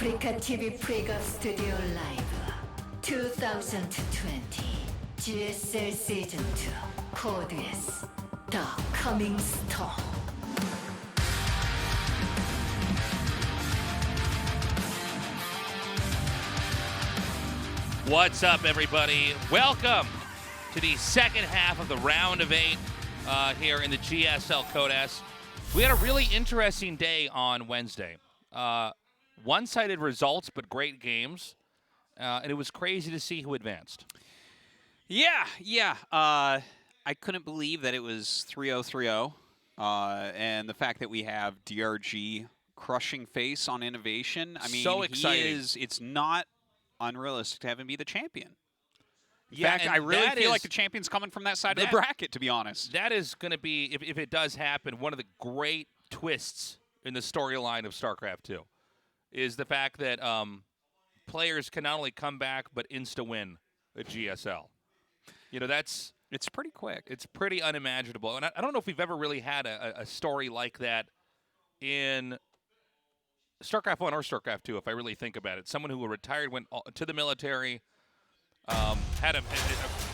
아프리카 TV 프리급 스튜디오 라이브 2020 GSL 시즌 2 코드 S The Coming Storm. What's up, everybody? Welcome to the second half of the round of 8 here in the GSL Code S. We had a really interesting day on Wednesday. One-sided results, but great games. And it was crazy to see who advanced. Yeah. I couldn't believe that it was 3-0-3-0. And the fact that we have DRG crushing face on innovation. I mean, so exciting. It's not unrealistic to have him be the champion. In Yeah, fact, and I really that feel is- like the champion's coming from that side of the bracket, to be honest. That is going to be, if it does happen, one of the great twists in the storyline of StarCraft 2 is the fact that players can not only come back but insta-win at GSL. You know, it's pretty quick. It's pretty unimaginable. And I don't know if we've ever really had a story like that in StarCraft 1 or StarCraft 2, if I really think about it. Someone who retired, went to the military, had a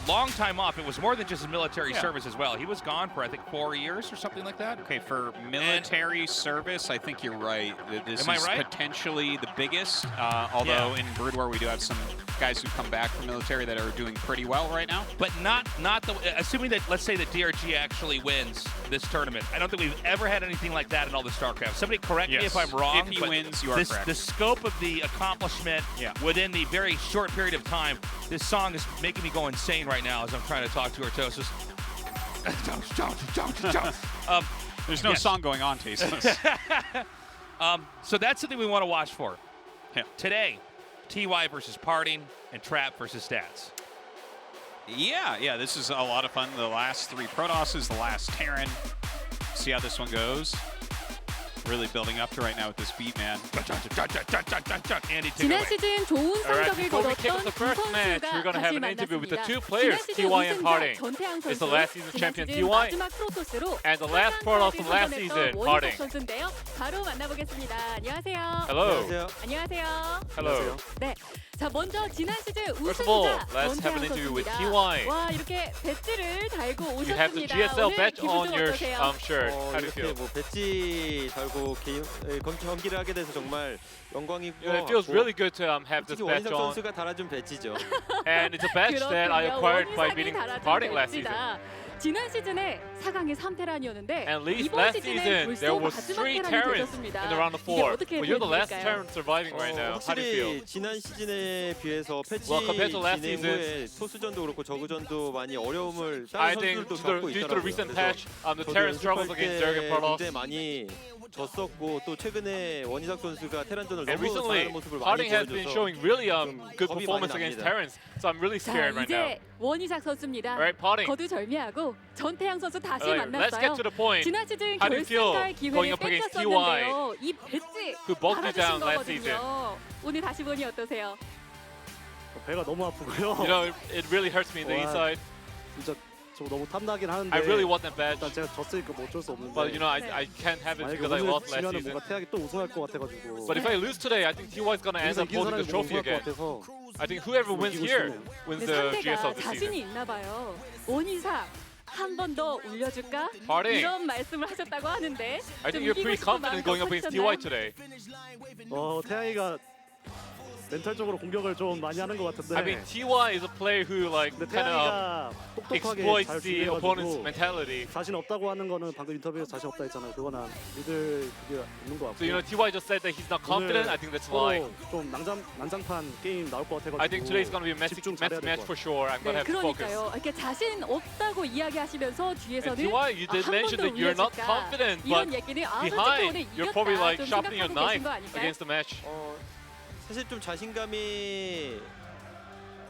long time off. It was more than just his military service as well. He was gone for, I think, 4 years or something like that. Okay, for military service, I think you're right. This Am I is right? potentially the biggest, although in Brood War we do have some guys who come back from military that are doing pretty well right now. But not the, assuming that, let's say that DRG actually wins this tournament. I don't think we've ever had anything like that in all the StarCraft. Somebody correct me if I'm wrong. If he wins, you are correct. The scope of the accomplishment within the very short period of time, this song is making me go insane right now as I'm trying to talk to Artosis. There's no song going on, Tasteless. So that's something we want to watch for. Yeah. Today, TY versus Parting and Trap versus Stats. Yeah, this is a lot of fun. The last 3 Protosses, the last Terran. See how this one goes. Really building up to right now with this beat, man. Andy, take it 지난 away. 시즌 좋은 Alright, 성적을 before we kick 거뒀던 off the 두 first match, we're going to have 선수가 an 다시 interview with the 만났습니다. 2 players, 지난 시즌 TY and 우승자 Parting. 전태양 It's the 선수, last season 지난 champion 시즌 TY, 마지막 프로토스로 and the last Protoss from last 선전했던 season, 원희석 Parting. 선수인데요. 바로 만나보겠습니다. 안녕하세요. Hello. 안녕하세요. Hello. 네. 자, 먼저 지난 시즌 First of all, 우승자 let's have 전태양 an interview with 선수입니다. TY. 와, 이렇게 배지를 달고 You have the 오셨습니다. GSL 오늘 badge 기분 on 좀 your 어떠세요? shirt. How do you 이렇게 feel? 뭐 배지 달고 경기를 하게 돼서 정말 영광이고 Yeah, it feels really good to have this 솔직히 badge 원희석 on. 선수가 달아준 배지죠. And it's a badge that I 그렇군요. acquired by 원희석이 beating 달아준 Parting last season. 배지다. 지난 시즌에 4강이 3테란이었는데 And 이번 last 시즌에 season, 벌써 there was 마지막 3 테란이 Terrans 되셨습니다. in the round of 이게 4. 어떻게 But you're the last 보여드릴까요? Terran surviving right now. How do you feel? 확실히 지난 시즌에 비해서 패치 Well, compared to last 진행 후에 소수전도 그렇고 저그전도 많이 어려움을 I 다른 think 선수들도 겪고 due to the recent 있더라고요. patch, the Terran struggles against Zerg and Protoss. 굉장히 많이 졌었고 또 최근에 원희석 선수가 테란전을 And 너무 recently, 잘하는 모습을 많이 Parting has been 보여줘서 showing really good 겁이 performance 많이 against 납니다. Terrans. So I'm really 자, scared right now. 이제 원희삭 선수입니다. Alright, Parting. 거두절미하고 전태양 선수 다시 Alright, let's get to 만났어요. the point. 지난 시즌 How do you feel 결승갈 going 기회를 up against 뺏겼었는데요. 이 배지 who bulked you down 받아주신 last season? 거거든요. 오늘 다시 보니 어떠세요? 배가 너무 아프고요. You know, it really hurts me in the Wow. inside. 진짜 저 너무 탐나긴 하는데. I really want that badge, 일단 제가 졌으니까 뭐 어쩔 수 없는데. but you know, I can't have it 만약에 because I 오늘 lost last 지면은 season. 뭔가 태양이 또 우승할 것 같아가지고. But if I lose today, I think TY is gonna end 여기서 up 이긴 holding 사람이 the trophy 우승할 것 again. 같아서. I think whoever wins 이기고 here 싶네요. wins 근데 the 상대가 GSL this 자신이 season. 있나 봐요. 원희삭 한 번 더 올려줄까? Parting. 이런 말씀을 하셨다고 하는데 I 좀 think you're 이기고 pretty 싶은 confident 마음이 going up against 커지셨나요? TY today. 태양이가 멘탈적으로 공격을 좀 많이 하는 것 같은데. I mean, TY is a player who like 근데 kind of 태양이가 똑똑하게 exploits 잘 the opponent's 준비해가지고 mentality. 자신 없다고 하는 거는 방금 인터뷰에서 자신 없다 했잖아요. 그거는 믿을 그게 있는 것 같고. So you know, TY just said that he's not confident. I think that's a lie. 좀 난장판 게임 나올 것 같아가지고. I think today's gonna be a messy 집중 잘해야 될 match 것 for sure. I'm gonna 네, have to focus. 그러니까요. 이렇게 자신 없다고 이야기하시면서 And 뒤에서는 TY, you did 한 mention 번 더 that you're not 올려줄까? confident, but 이런 얘기는 솔직히 오늘 behind, you're probably 이겼다 like 좀 sharpening your 생각하고 knife 계신 거 아닐까요? against the match. 사실 좀 자신감이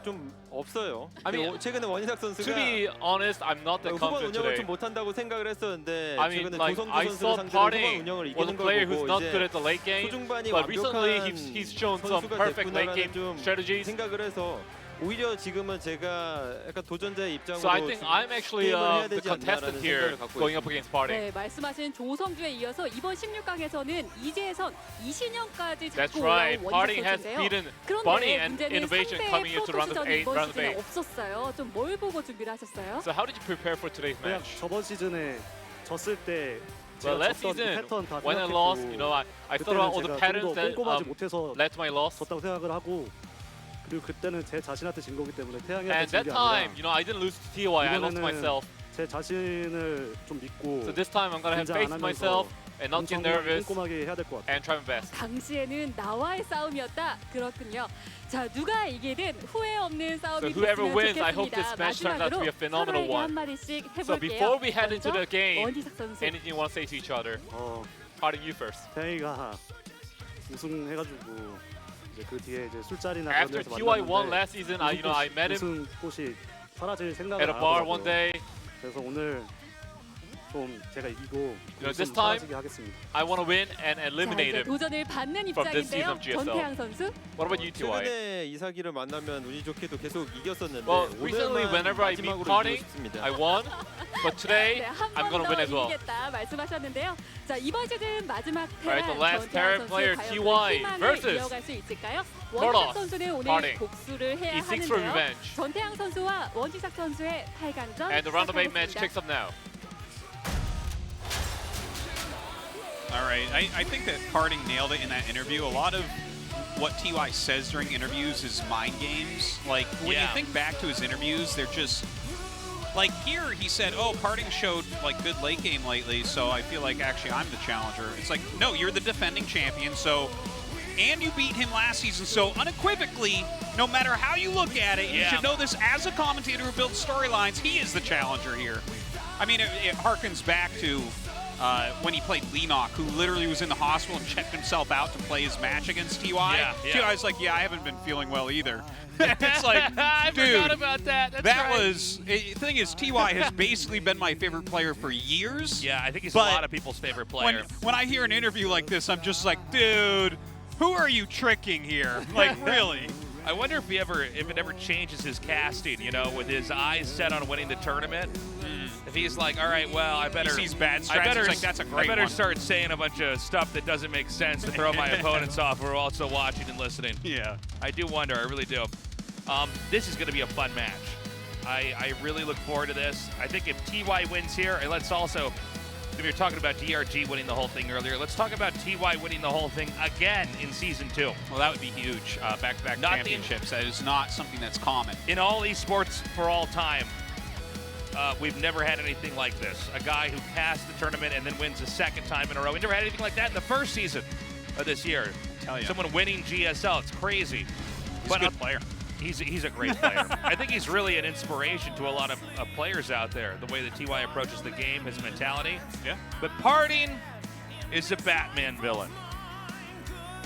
좀 없어요. I mean, 최근에 원희삭 To 선수가 be honest, I'm not that 후반 confident 운영을 today. 좀 못한다고 생각을 했었는데 I mean, 최근에 like 조성주 I 선수를 saw 상대로 후반 Parting 운영을 was a 이기는 걸 player who's 보고 not 이제 good at the late game, 초중반이 but recently 완벽한 he's shown some 선수가 perfect late game 됐구나라는 좀 strategies. 생각을 해서 오히려 지금은 제가 약간 도전자의 입장으로 So I think I'm actually 게임을 해야 the 되지 contestant 않나라는 here 생각을 갖고 going up 있습니다. against Party. 네, 말씀하신 조성주에 이어서 이번 16강에서는 이재선, 이신영까지 That's 잡고 right. 올라온 Party 원희삭 has 선수인데요. beaten Bunny 그런데 and 문제는 Innovation 상대 coming into round of 프로토스전 8, 이번 round of 시즌에 8. 없었어요. 좀 뭘 보고 준비를 하셨어요? So how did you prepare for today's 그냥 match? 저번 시즌에 졌을 때 Well, 제가 last 졌던 그 season 패턴 다 when I 생각했고 lost, you know, I thought about all the 그때는 제가 좀 patterns 더 that 꼼꼼하지 못해서 led to my loss. 졌다고 생각을 하고 그리고 그때는 제 자신한테 진 거기 때문에 태양이한테 And 진 that 게 time, 아니라 you know, I didn't lose to TY. I lost to 이번에는 myself. 제 자신을 좀 믿고 So this time I'm gonna have 긴장 faith 안 in myself 하면서 and not get 엄청 nervous 꼼꼼하게 해야 될 것 같아요. and try my best. 당시에는 나와의 싸움이었다. 그렇군요. 자, 누가 이기든 후회 없는 싸움이 So whoever 됐으면 wins, I hope 좋겠습니다. this match turns out to 마지막으로 be a phenomenal 서로에게 one. 한 마디씩 So 해볼게요. before we head into the 먼저 game, 원희삭 선수. anything you want to say to each other? Party, you first. 태양이가 우승해가지고 이제 그 뒤에 이제 술자리나 After 그런 데서 TY won 만났는데 last season, I met him 우승 꽃이 사라질 생각을 at a 안 bar one 하더라고요. day. 그래서 오늘 좀 제가 이기고 know, 우승 this time 사라지게 하겠습니다. I want to win and 자, eliminate 이제 him. 도전을 받는 from this season 입장인데요. of GSL. 전태양 선수. What about you, TY? 최근에 이사기를 만나면 운이 좋게도 계속 이겼었는데 Well, recently, 오늘만 whenever I meet 마지막으로 Party, 이기고 싶습니다. I won, but today 네, 한 I'm 번 gonna win 더 as well. 이기겠다 말씀하셨는데요. 자, 이번 시즌 마지막 Alright, the 테란 last 전태양 Terran 선수 player, 과연 TY 그 희망을 versus 이어갈 수 있을까요? Protoss, 원희삭 선수는 오늘 Party. 복수를 해야 He seeks for 하는데요. revenge. 전태양 선수와 원희삭 선수의 8강전 And the round of 8 match 시작하겠습니다. kicks up now. All right, I think that Harding nailed it in that interview. A lot of what TY says during interviews is mind games. Like, when you Yeah. think back to his interviews, they're just... Like, here he said, oh, Harding showed, like, good late game lately, so I feel like, actually, I'm the challenger. It's like, no, you're the defending champion, so... And you beat him last season, so unequivocally, no matter how you look at it, you Yeah. should know this as a commentator who builds storylines, he is the challenger here. I mean, it harkens back to when he played Leenock, who literally was in the hospital and checked himself out to play his match against TY. Yeah, yeah. TY's like, yeah, I haven't been feeling well either. It's like, I dude, forgot about that. That's that right. was... The thing is, TY has basically been my favorite player for years. Yeah, I think he's But a lot of people's favorite player. When I hear an interview like this, I'm just like, dude, who are you tricking here? Like, really? I wonder if it ever changes his casting, you know, with his eyes set on winning the tournament. If he's like, all right, well, I better. sees bad I strats, better. he's like, that's a great I better one. start saying a bunch of stuff that doesn't make sense to throw my opponents off who are also watching and listening. Yeah. I do wonder. I really do. This is going to be a fun match. I really look forward to this. I think if TY wins here, and let's also, if you're talking about DRG winning the whole thing earlier, let's talk about TY winning the whole thing again in Season 2. Well, that would be huge. Back-to-back Not the- championships. That is not something that's common. In all esports for all time, we've never had anything like this. A guy who passed the tournament and then wins a second time in a row. We never had anything like that in the first season of this year. Tell ya. Someone winning GSL. It's crazy. He's a good player. He's a great player. I think he's really an inspiration to a lot of players out there, the way that TY approaches the game, his mentality. Yeah. But Parting is a Batman villain.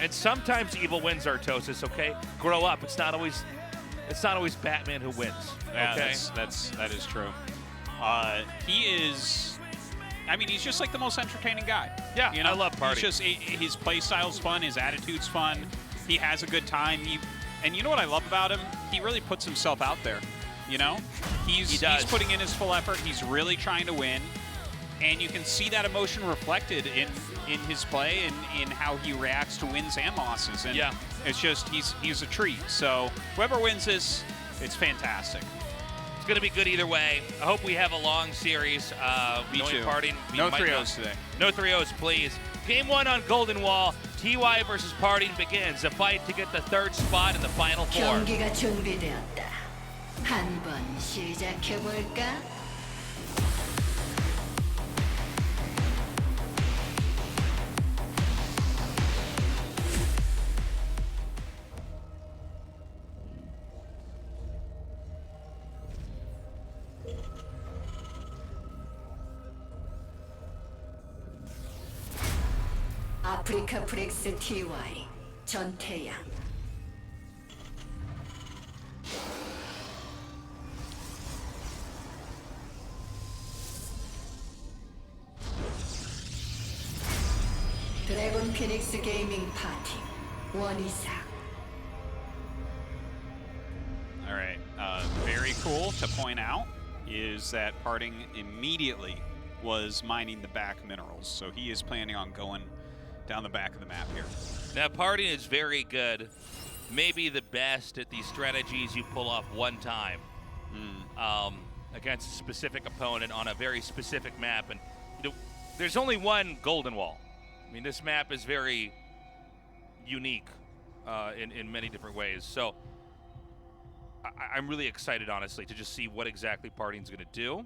And sometimes evil wins, Artosis, okay? Grow up. It's not always Batman who wins. Yeah, okay? that is true. He is... I mean, he's just like the most entertaining guy. Yeah, you know? I love Party. He's just, his play style's fun, his attitude's fun, he has a good time. And you know what I love about him? He really puts himself out there, you know? He does. He's putting in his full effort, he's really trying to win, and you can see that emotion reflected in his play and in how he reacts to wins and losses. And Yeah. it's just, he's a treat. So whoever wins this, it's fantastic. It's going to be good either way. I hope we have a long series. Me knowing too. Parting, we No might 3-0s not- today. No 3-0s, please. Game 1 on Golden Wall. TY versus Parting begins. A fight to get the third spot in the Final Four. 경기가 준비되었다. 한번 시작해 볼까? 아프리카 프렉스 TY 전태양. 드래곤 피닉스 게이밍 파티 원희삭. All right. cool to point out is that Parting immediately was mining the back minerals, so he is planning on going down the back of the map here. Now, Parting is very good, maybe the best at these strategies you pull off one time against a specific opponent on a very specific map. And there's only one golden wall. I mean, this map is very unique in many different ways. So I'm really excited, honestly, to just see what exactly Parting's going to do.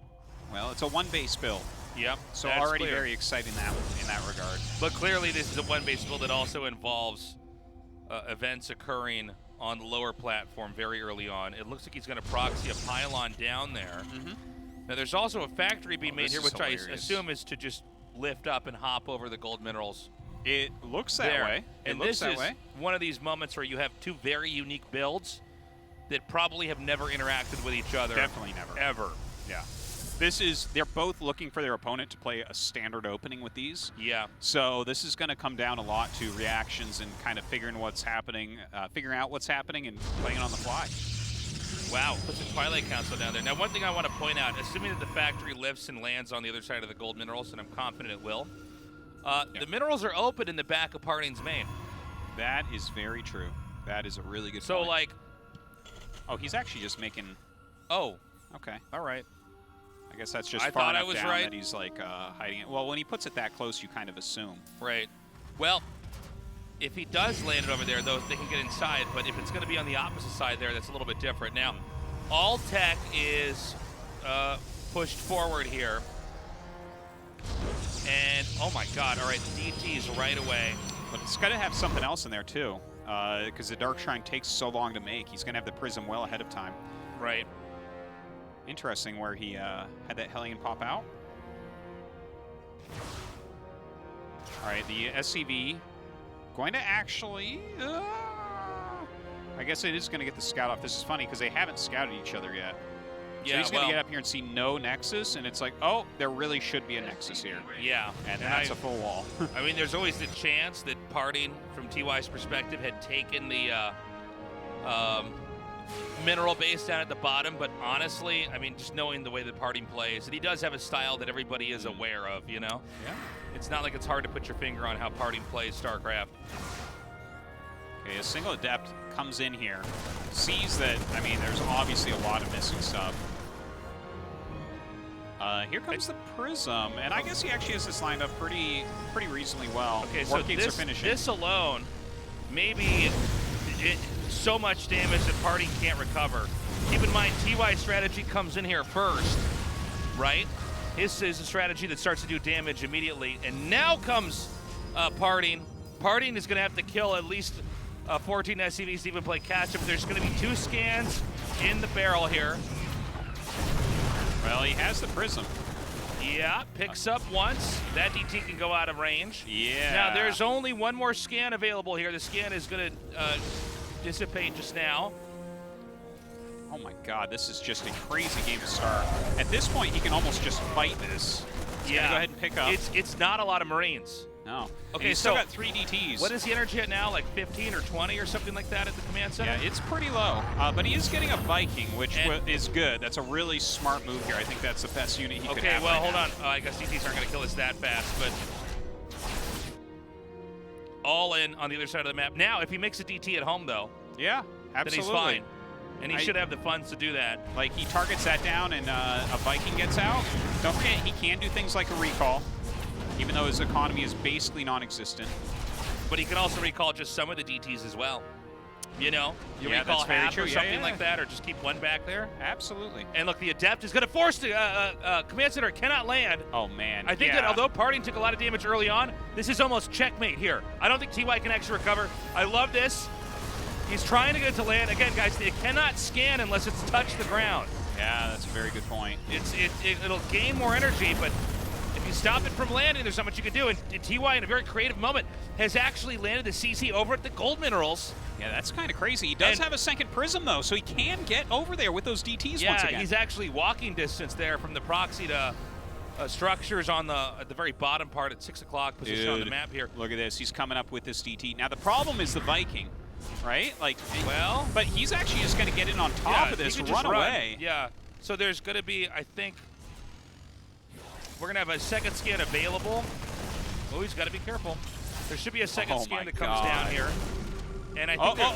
Well, it's a one-base build. Yep. So that's already clear. very exciting in that regard. But clearly this is a one-base build that also involves events occurring on the lower platform very early on. It looks like he's going to proxy a pylon down there. Now there's also a factory being made here, which I assume is to just lift up and hop over the gold minerals. It looks that there. way. And this is one of these moments where you have two very unique builds that probably have never interacted with each other. Definitely never. Ever. Yeah. They're both looking for their opponent to play a standard opening with these. Yeah. So this is going to come down a lot to reactions and kind of figuring out what's happening and playing it on the fly. Wow, puts a Twilight Council down there. Now, one thing I want to point out, assuming that the factory lifts and lands on the other side of the gold minerals, and I'm confident it will, the minerals are open in the back of Parting's main. That is very true. That is a really good So, point. like... Oh, he's actually just making... Oh. Okay. All right. I guess that's just I far thought I enough was down right. that he's like hiding it. Well, when he puts it that close, you kind of assume. Right. Well, if he does land it over there, though, they can get inside. But if it's going to be on the opposite side there, that's a little bit different. Now, all tech is pushed forward here. And, oh my god, all right, the DT is right away. But it's got to have something else in there, too. Because the Dark Shrine takes so long to make. He's going to have the Prism well ahead of time. Right. Interesting where he had that Hellion pop out. All right, the SCV going to actually... I guess it is going to get the scout off. This is funny because they haven't scouted each other yet. So Yeah, he's going to get up here and see no Nexus, and it's like, oh, there really should be a Nexus here. Yeah. And that's a full wall. I mean, there's always the chance that Parting, from TY's perspective, had taken the mineral base down at the bottom, but honestly, I mean, just knowing the way that Parting plays, and he does have a style that everybody is aware of, you know? Yeah. It's not like it's hard to put your finger on how Parting plays StarCraft. Okay, a single Adept comes in here, sees that, I mean, there's obviously a lot of missing stuff. Here comes the Prism, and I guess he actually has this lined up pretty reasonably well. Okay, so this alone, maybe so much damage that Parting can't recover. Keep in mind, TY's strategy comes in here first, right? His is a strategy that starts to do damage immediately, and now comes Parting. Parting is going to have to kill at least 14 SCVs to even play catch-up. There's going to be 2 scans in the barrel here. Well, he has the Prism. Yeah, picks up once. That DT can go out of range. Yeah. Now, there's only one more scan available here. The scan is going to dissipate just now. Oh my god, this is just a crazy game to start. At this point, he can almost just fight this. He's gonna go ahead and pick up. It's not a lot of Marines. No. Okay, he's so still got 3 DTs. What is the energy at now? Like 15 or 20 or something like that at the command center? Yeah, it's pretty low. But he is getting a Viking, which is good. That's a really smart move here. I think that's the best unit he could have. Okay, well, right hold now. on. I guess DTs aren't going to kill us that fast, but all in on the other side of the map. Now, if he makes a DT at home, though, Yeah, absolutely. then he's fine. And he should have the funds to do that. Like, he targets that down and a Viking gets out. Don't forget, he can do things like a recall, even though his economy is basically non-existent. But he can also recall just some of the DTs as well. You know? You Yeah, recall that's very half true. or Yeah, something yeah. like that, or just keep one back there. Absolutely. And look, the Adept is going to force the command center cannot land. Oh, man. I think that although Parting took a lot of damage early on, this is almost checkmate here. I don't think TY can actually recover. I love this. He's trying to get it to land. Again, guys, it cannot scan unless it's touched the ground. Yeah, that's a very good point. It'll gain more energy, but if you stop it from landing, there's not much you can do. And TY, in a very creative moment, has actually landed the CC over at the gold minerals. Yeah, that's kind of crazy. He does have a second Prism, though, so he can get over there with those DTs once again. Yeah, he's actually walking distance there from the proxy to structures on at the very bottom part at 6 o'clock position on the map here. Look at this. He's coming up with this DT. Now, the problem is the Viking. right? Like, Well, but he's actually just going to get in on top yeah, of this, he could just run away. Yeah. So there's going to be, I think, we're going to have a second scan available. Oh, he's got to be careful. There should be a second Oh scan my that comes down God. here. And I Oh, think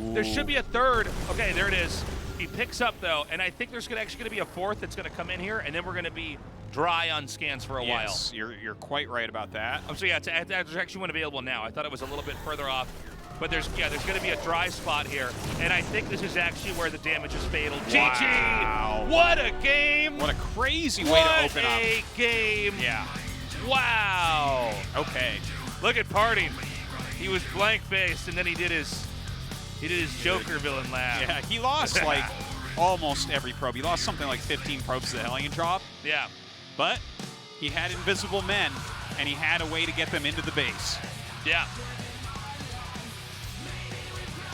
oh! there should be a third. Okay, there it is. He picks up, though, and I think there's actually going to be a fourth that's going to come in here, and then we're going to be dry on scans for a Yes, you're quite right about that. while. So yeah, there's actually one available now. I thought it was a little bit further off. But there's going to be a dry spot here, and I think this is actually where the damage is fatal. Wow. GG! What a game! What a crazy way to open up. What a game! Yeah. Wow! Okay. Look at Parting. He was blank-faced, and then he did his Joker villain laugh. Yeah, he lost like almost every probe. He lost something like 15 probes to the Hellion drop, Yeah. but he had invisible men, and he had a way to get them into the base. Yeah.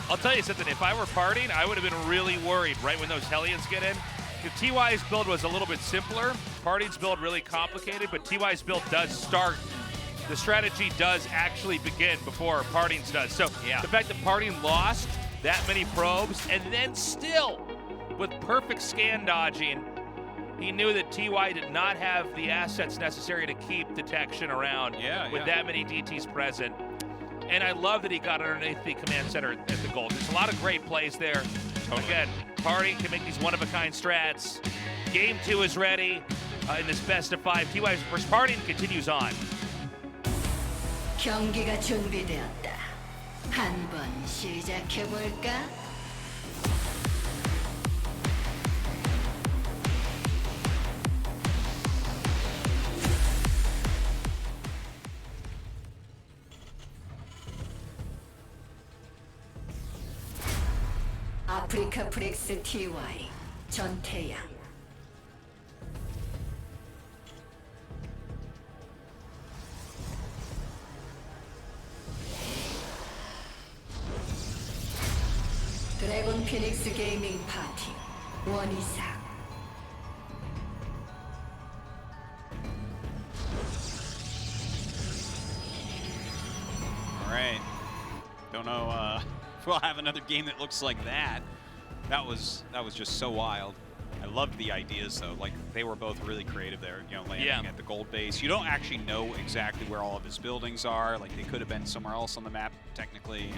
I'll tell you something. If I were Parting, I would have been really worried right when those Hellions get in. If TY's build was a little bit simpler, Parting's build really complicated, but TY's build does start. The strategy does actually begin before Parting's does. So Yeah. the fact that Parting lost that many probes and then still with perfect scan dodging, he knew that TY did not have the assets necessary to keep detection around with that many DTs present. And I love that he got underneath the command center at the gold. There's a lot of great plays there. Totally. Again, Parting can make these one-of-a-kind strats. Game 2 is ready in this best of 5. TY versus Parting continues on. 경기가 준비되었다. 한번 시작해 볼까? 아프리카 프렉스 TY 전태양. 드래곤 피닉스 게이밍 파티 원이상. All right. Don't know if we'll have another game that looks like that. That was just so wild. I loved the ideas though. Like they were both really creative there. You know, landing at the gold base. You don't actually know exactly where all of his buildings are. Like they could have been somewhere else on the map technically.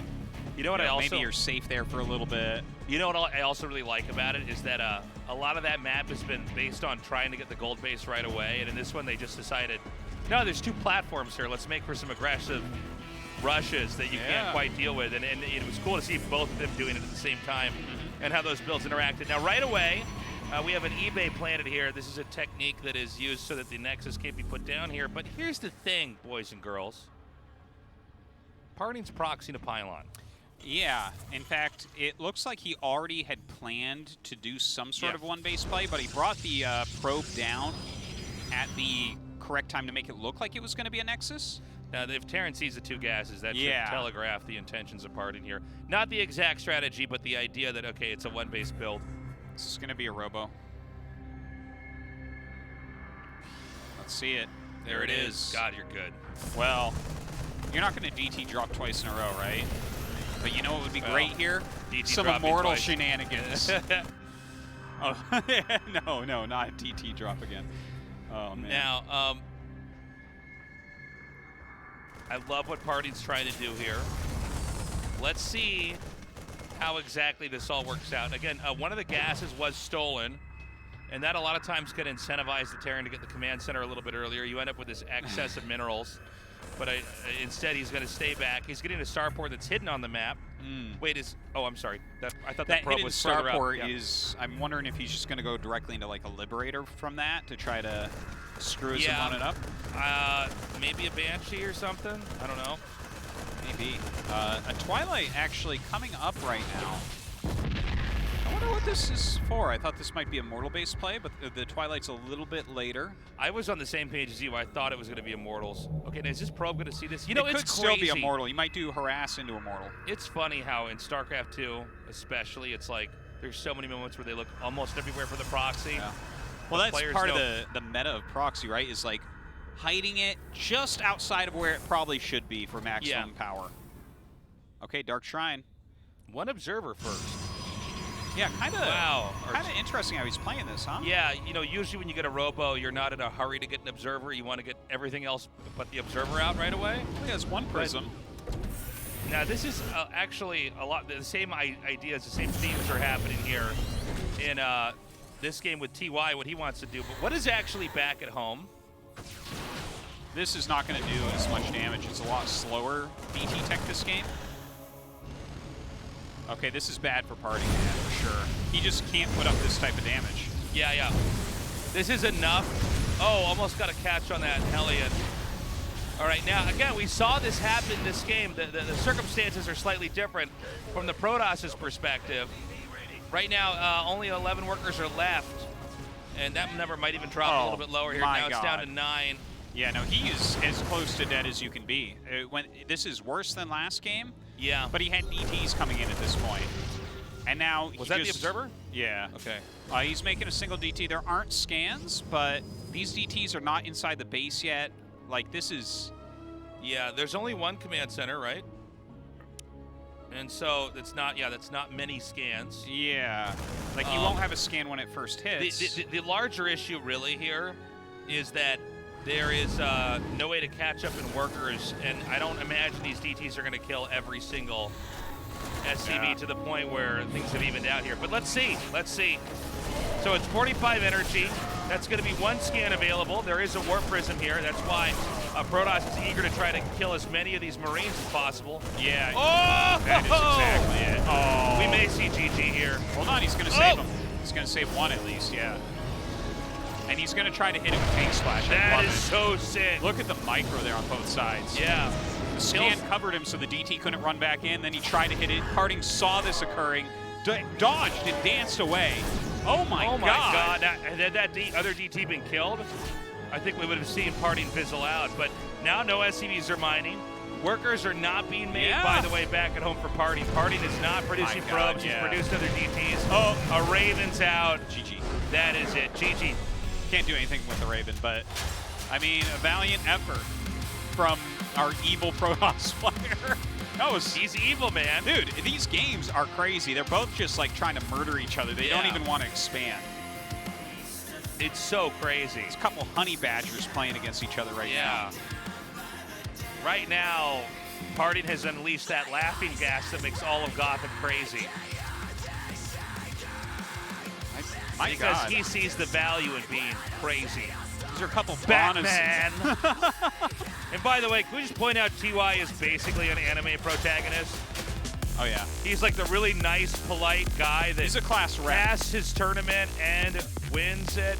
You know what I also... maybe you're safe there for a little bit. You know what I also really like about it is that a lot of that map has been based on trying to get the gold base right away, and in this one they just decided, no, there's 2 platforms here. Let's make for some aggressive rushes that you can't quite deal with, and it was cool to see both of them doing it at the same time and how those builds interacted. Now, right away, we have an eBay planted here. This is a technique that is used so that the Nexus can't be put down here, but here's the thing, boys and girls. Parting's proxying a pylon. Yeah, in fact, it looks like he already had planned to do some sort of one-base play, but he brought the probe down at the correct time to make it look like it was going to be a Nexus. Now, if Terran sees the 2 gases, that should telegraph the intentions of Parting here. Not the exact strategy, but the idea that, okay, it's a one-base build. This is going to be a robo. Let's see it. There it is. God, you're good. Well, you're not going to DT drop twice in a row, right? But you know what would be great here? DT Some dropping immortal twice. shenanigans. Oh, no, not DT drop again. Oh, man. Now, I love what Parting's trying to do here. Let's see how exactly this all works out. Again, one of the gases was stolen, and that a lot of times can incentivize the Terran to get the command center a little bit earlier. You end up with this excess of minerals, but instead he's going to stay back. He's getting a starport that's hidden on the map. Wait, oh, I'm sorry. I thought that probe hidden was further up. starport is, I'm wondering if he's just going to go directly into like a Liberator from that to try to screw his opponent up. Maybe a Banshee or something. I don't know. Maybe. A Twilight actually coming up right now. I wonder what this is for. I thought this might be a Mortal-based play, but the Twilight's a little bit later. I was on the same page as you. I thought it was going to be Immortals. Okay, now is this probe going to see this? You know, it it's could still be crazy. Immortal. You might do Harass into Immortal. It's funny how in StarCraft 2, especially, it's like there's so many moments where they look almost everywhere for the proxy. Yeah. Well, that's players part of don't- the meta of proxy, right? Is like hiding it just outside of where it probably should be for maximum power. Okay, Dark Shrine. One observer first. Yeah, kind of. Wow. Kind of interesting how he's playing this, huh? Yeah, you know, usually when you get a robo, you're not in a hurry to get an observer. You want to get everything else but the observer out right away. He has one prism. Now, this is actually a lot, the same ideas, the same themes are happening here in this game with TY, what he wants to do. But what is actually back at home? This is not going to do as much damage. It's a lot slower DT tech this game. Okay, this is bad for Party, man, for sure. He just can't put up this type of damage. Yeah, yeah. This is enough. Oh, almost got a catch on that Hellion. All right, now, again, we saw this happen in this game. The circumstances are slightly different from the Protoss' perspective. Right now, only 11 workers are left, and that number might even drop a little bit lower here. Now it's down to 9. Yeah, no, he is as close to dead as you can be. This is worse than last game. Yeah. But he had DTs coming in at this point. And now Was that the observer? Yeah. Okay. He's making a single DT. There aren't scans, but these DTs are not inside the base yet. Like, this is... Yeah, there's only one command center, right? And so that's not many scans. Yeah. Like, you won't have a scan when it first hits. The larger issue really here is that there is no way to catch up in workers, and I don't imagine these DTs are going to kill every single SCV to the point where things have evened out here. But let's see. Let's see. So it's 45 energy. That's going to be one scan available. There is a warp prism here. That's why Protoss is eager to try to kill as many of these Marines as possible. Yeah. Oh! That is exactly it. Oh. We may see GG here. Hold on, he's going to save him. He's going to save one at least, yeah. And he's going to try to hit it with Tank Splash. That is so sick. Look at the micro there on both sides. Yeah. The scan covered him so the DT couldn't run back in. Then he tried to hit it. Parting saw this occurring, dodged and danced away. Oh my God. Had that other DT been killed, I think we would have seen Parting fizzle out. But now no SCVs are mining. Workers are not being made, by the way, back at home for Parting. Parting is not producing probes. He's produced other DTs. Oh, a Raven's out. GG. That is it. GG. Can't do anything with the Raven, but I mean, a valiant effort from our evil Protoss player. He's evil, man. Dude, these games are crazy. They're both just like trying to murder each other. They don't even want to expand. It's so crazy. There's a couple honey badgers playing against each other right now. Right now, Parting has unleashed that laughing gas that makes all of Gotham crazy. Because he sees the value in being crazy. These are a couple Batman. And by the way, can we just point out TY is basically an anime protagonist? Oh yeah. He's like the really nice, polite guy that he's a class rep. Passed his tournament and wins it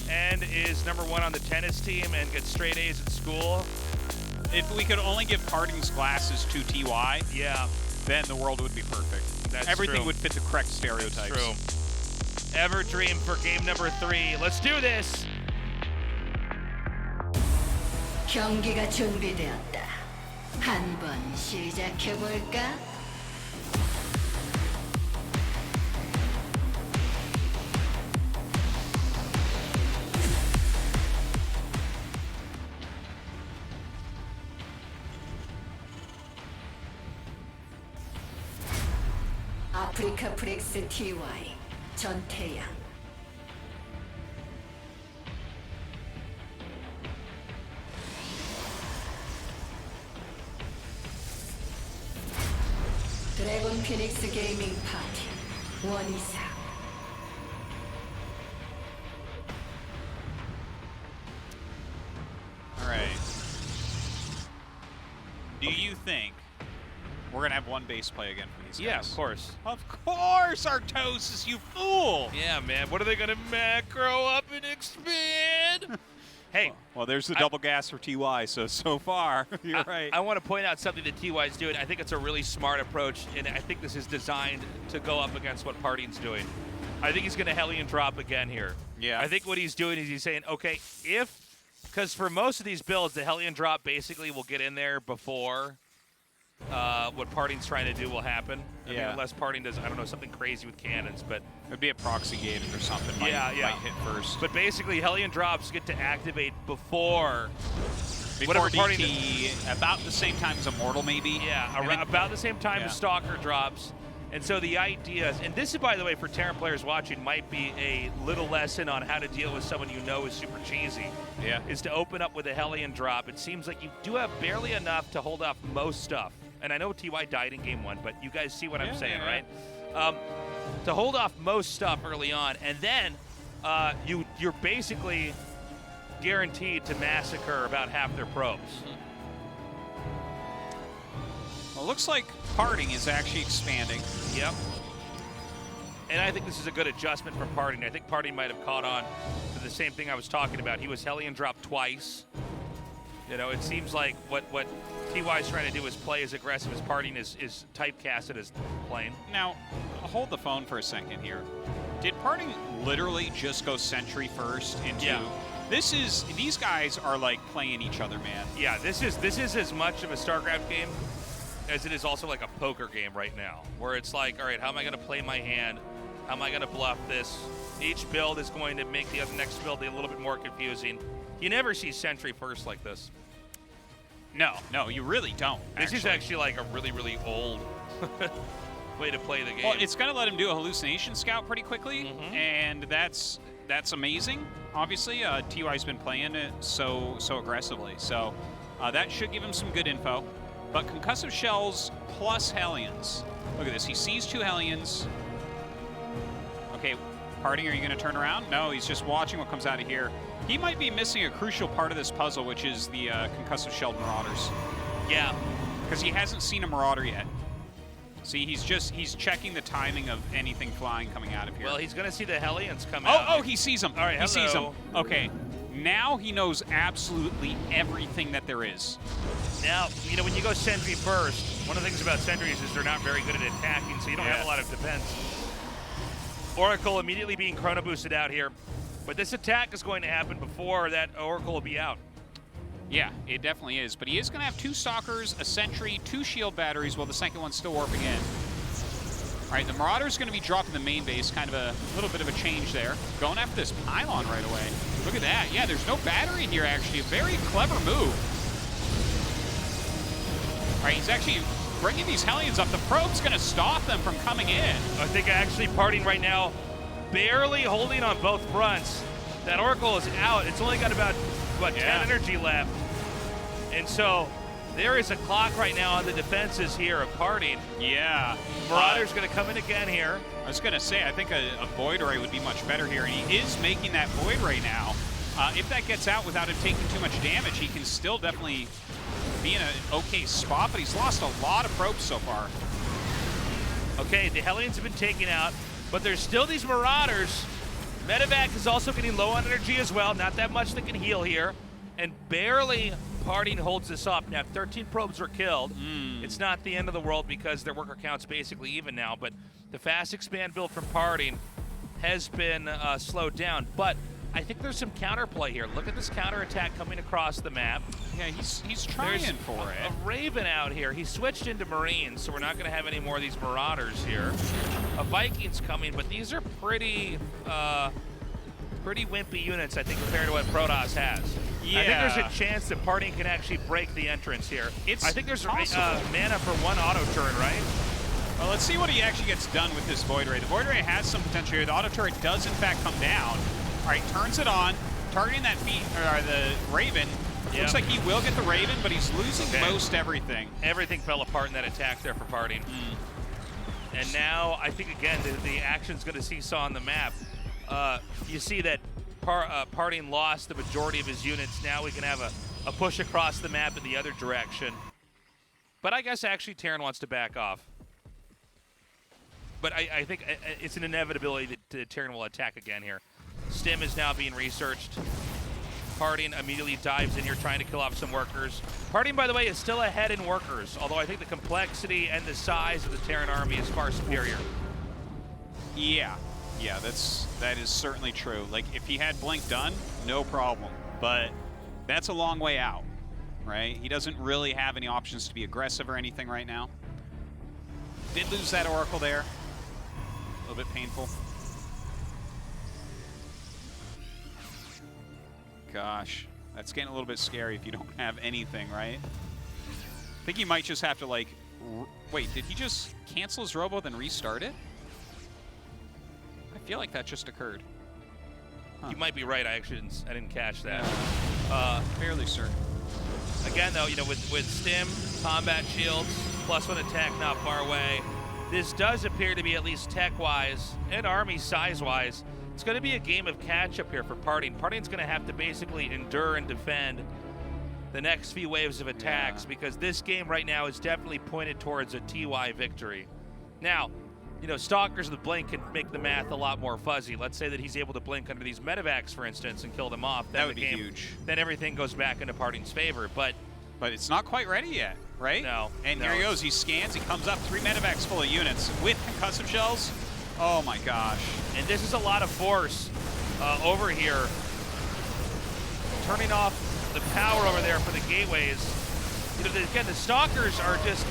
and is #1 on the tennis team and gets straight A's at school. If we could only give Parting's glasses to TY, then the world would be perfect. That's Everything true. would fit the correct stereotypes. That's true. Ever dream for game number 3. Let's do this. 경기가 준비되었다. 한번 시작해 볼까? 아프리카 프렉스 TY 전태양. 드래곤 피닉스 게이밍 파티 원이사. All right. Do you think we're going to have one base play again for these guys? Yeah, of course. Of course, Artosis, you fool! Yeah, man. What are they going to macro up and expand? Hey. Well, there's the double gas for TY, so far, you're right. I want to point out something that TY is doing. I think it's a really smart approach, and I think this is designed to go up against what Parting's doing. I think he's going to Hellion drop again here. Yeah. I think what he's doing is he's saying, okay, because for most of these builds, the Hellion drop basically will get in there before what Parting's trying to do will happen. I mean, unless Parting does, I don't know, something crazy with cannons, but it would be a proxy gate or something. Might hit first. But basically, Hellion drops get to activate before Before whatever parting. DT, about the same time as Immortal, maybe. Yeah, And then- about the same time yeah. as Stalker drops. And so the idea is, and this is, by the way, for Terran players watching, might be a little lesson on how to deal with someone you know is super cheesy. Yeah. Is to open up with a Hellion drop. It seems like you do have barely enough to hold off most stuff. And I know TY died in game 1, but you guys see what I'm Yeah, saying, yeah, right? To hold off most stuff early on, and then you're basically guaranteed to massacre about half their probes. Well, it looks like parting is actually expanding. Yep. And I think this is a good adjustment from Parting. I think Parting might have caught on to the same thing I was talking about. He was Hellion dropped twice. You know, it seems like what TY is trying to do is play as aggressive as Parting is typecasted as playing. Now, hold the phone for a second here. Did parting literally just go Sentry first into? Yeah. These guys are like playing each other, man. Yeah, this is as much of a StarCraft game as it is also like a poker game right now, where it's like, all right, how am I going to play my hand? How am I going to bluff this? Each build is going to make the next build a little bit more confusing. You never see Sentry first like this. No, you really don't. This is actually like a really, really old way to play the game. Well, it's going to let him do a hallucination scout pretty quickly, and that's amazing. Obviously, TY's been playing it so aggressively, so that should give him some good info. But concussive shells plus Hellions. Look at this. He sees 2 Hellions. Okay, Parting, are you going to turn around? No, he's just watching what comes out of here. He might be missing a crucial part of this puzzle, which is the concussive shelled Marauders. Yeah. Because he hasn't seen a Marauder yet. See, he's checking the timing of anything flying coming out of here. Well, he's going to see the Hellions come out. Oh, he sees them. All right, he sees them. hello. Okay, now he knows absolutely everything that there is. Now, you know, when you go Sentry first, one of the things about Sentries is they're not very good at attacking, so you don't have a lot of defense. Oracle immediately being chrono boosted out here. But this attack is going to happen before that Oracle will be out. Yeah, it definitely is. But he is going to have 2 Stalkers, a Sentry, 2 Shield Batteries, while the second one's still warping in. All right, the Marauder's going to be dropping the main base, kind of a little bit of a change there. Going after this Pylon right away. Look at that. Yeah, there's no battery here, actually. A very clever move. All right, he's actually bringing these Hellions up. The probe's going to stop them from coming in. I think actually Parting right now, barely holding on both fronts. That Oracle is out. It's only got about, what, 10 energy left. And so there is a clock right now on the defenses here of Parting. Yeah. Marauder's going to come in again here. I was going to say, I think a Void Ray would be much better here, and he is making that Void Ray now. If that gets out without him taking too much damage, he can still definitely be in an okay spot, but he's lost a lot of probes so far. Okay, the Hellions have been taken out, but there's still these Marauders. Medevac is also getting low on energy as well. Not that much that can heal here. And barely Parting holds this up. Now, 13 probes were killed. It's not the end of the world because their worker count's basically even now, but the fast expand build from Parting has been slowed down. But I think there's some counterplay here. Look at this counterattack coming across the map. Yeah, he's trying There's for it. A Raven out here. He switched into Marines, so we're not going to have any more of these Marauders here. A Viking's coming, but these are pretty wimpy units, I think, compared to what Protoss has. Yeah. I think there's a chance that Parting can actually break the entrance here. I think there's possible. mana for 1 auto turret, right? Well, let's see what he actually gets done with this Void Ray. The Void Ray has some potential here. The auto turret does, in fact, come down. All right, turns it on, targeting that the Raven. Looks like he will get the Raven, but he's losing most everything. Everything fell apart in that attack there for Parting. And now, I think, again, the action's going to seesaw on the map. You see that Parting lost the majority of his units. Now we can have a push across the map in the other direction. But I guess actually Terran wants to back off. But I think it's an inevitability that Terran will attack again here. Stim is now being researched. Parting immediately dives in here trying to kill off some workers. Parting, by the way, is still ahead in workers, although I think the complexity and the size of the Terran army is far superior. Yeah, that is certainly true. Like, if he had Blink done, no problem. But that's a long way out, right? He doesn't really have any options to be aggressive or anything right now. Did lose that Oracle there. A little bit painful. Gosh. That's getting a little bit scary if you don't have anything, right? I think he might just have to, like... Wait, did he just cancel his robo then restart it? I feel like that just occurred. Huh. You might be right. I didn't catch that. Fairly certain. Again, though, you know, with stim, combat shields, +1 attack not far away, this does appear to be, at least tech-wise and army size-wise, it's going to be a game of catch-up here for Parting. Parting's going to have to basically endure and defend the next few waves of attacks because this game right now is definitely pointed towards a TY victory. Now, you know, Stalkers with Blink can make the math a lot more fuzzy. Let's say that he's able to blink under these medevacs, for instance, and kill them off. That would be huge. Then everything goes back into Parting's favor. But it's not quite ready yet, right? No. And here he goes. He scans. He comes up. 3 medevacs full of units with concussive shells. Oh, my gosh. And this is a lot of force over here. Turning off the power over there for the gateways. You know, again, the Stalkers are just,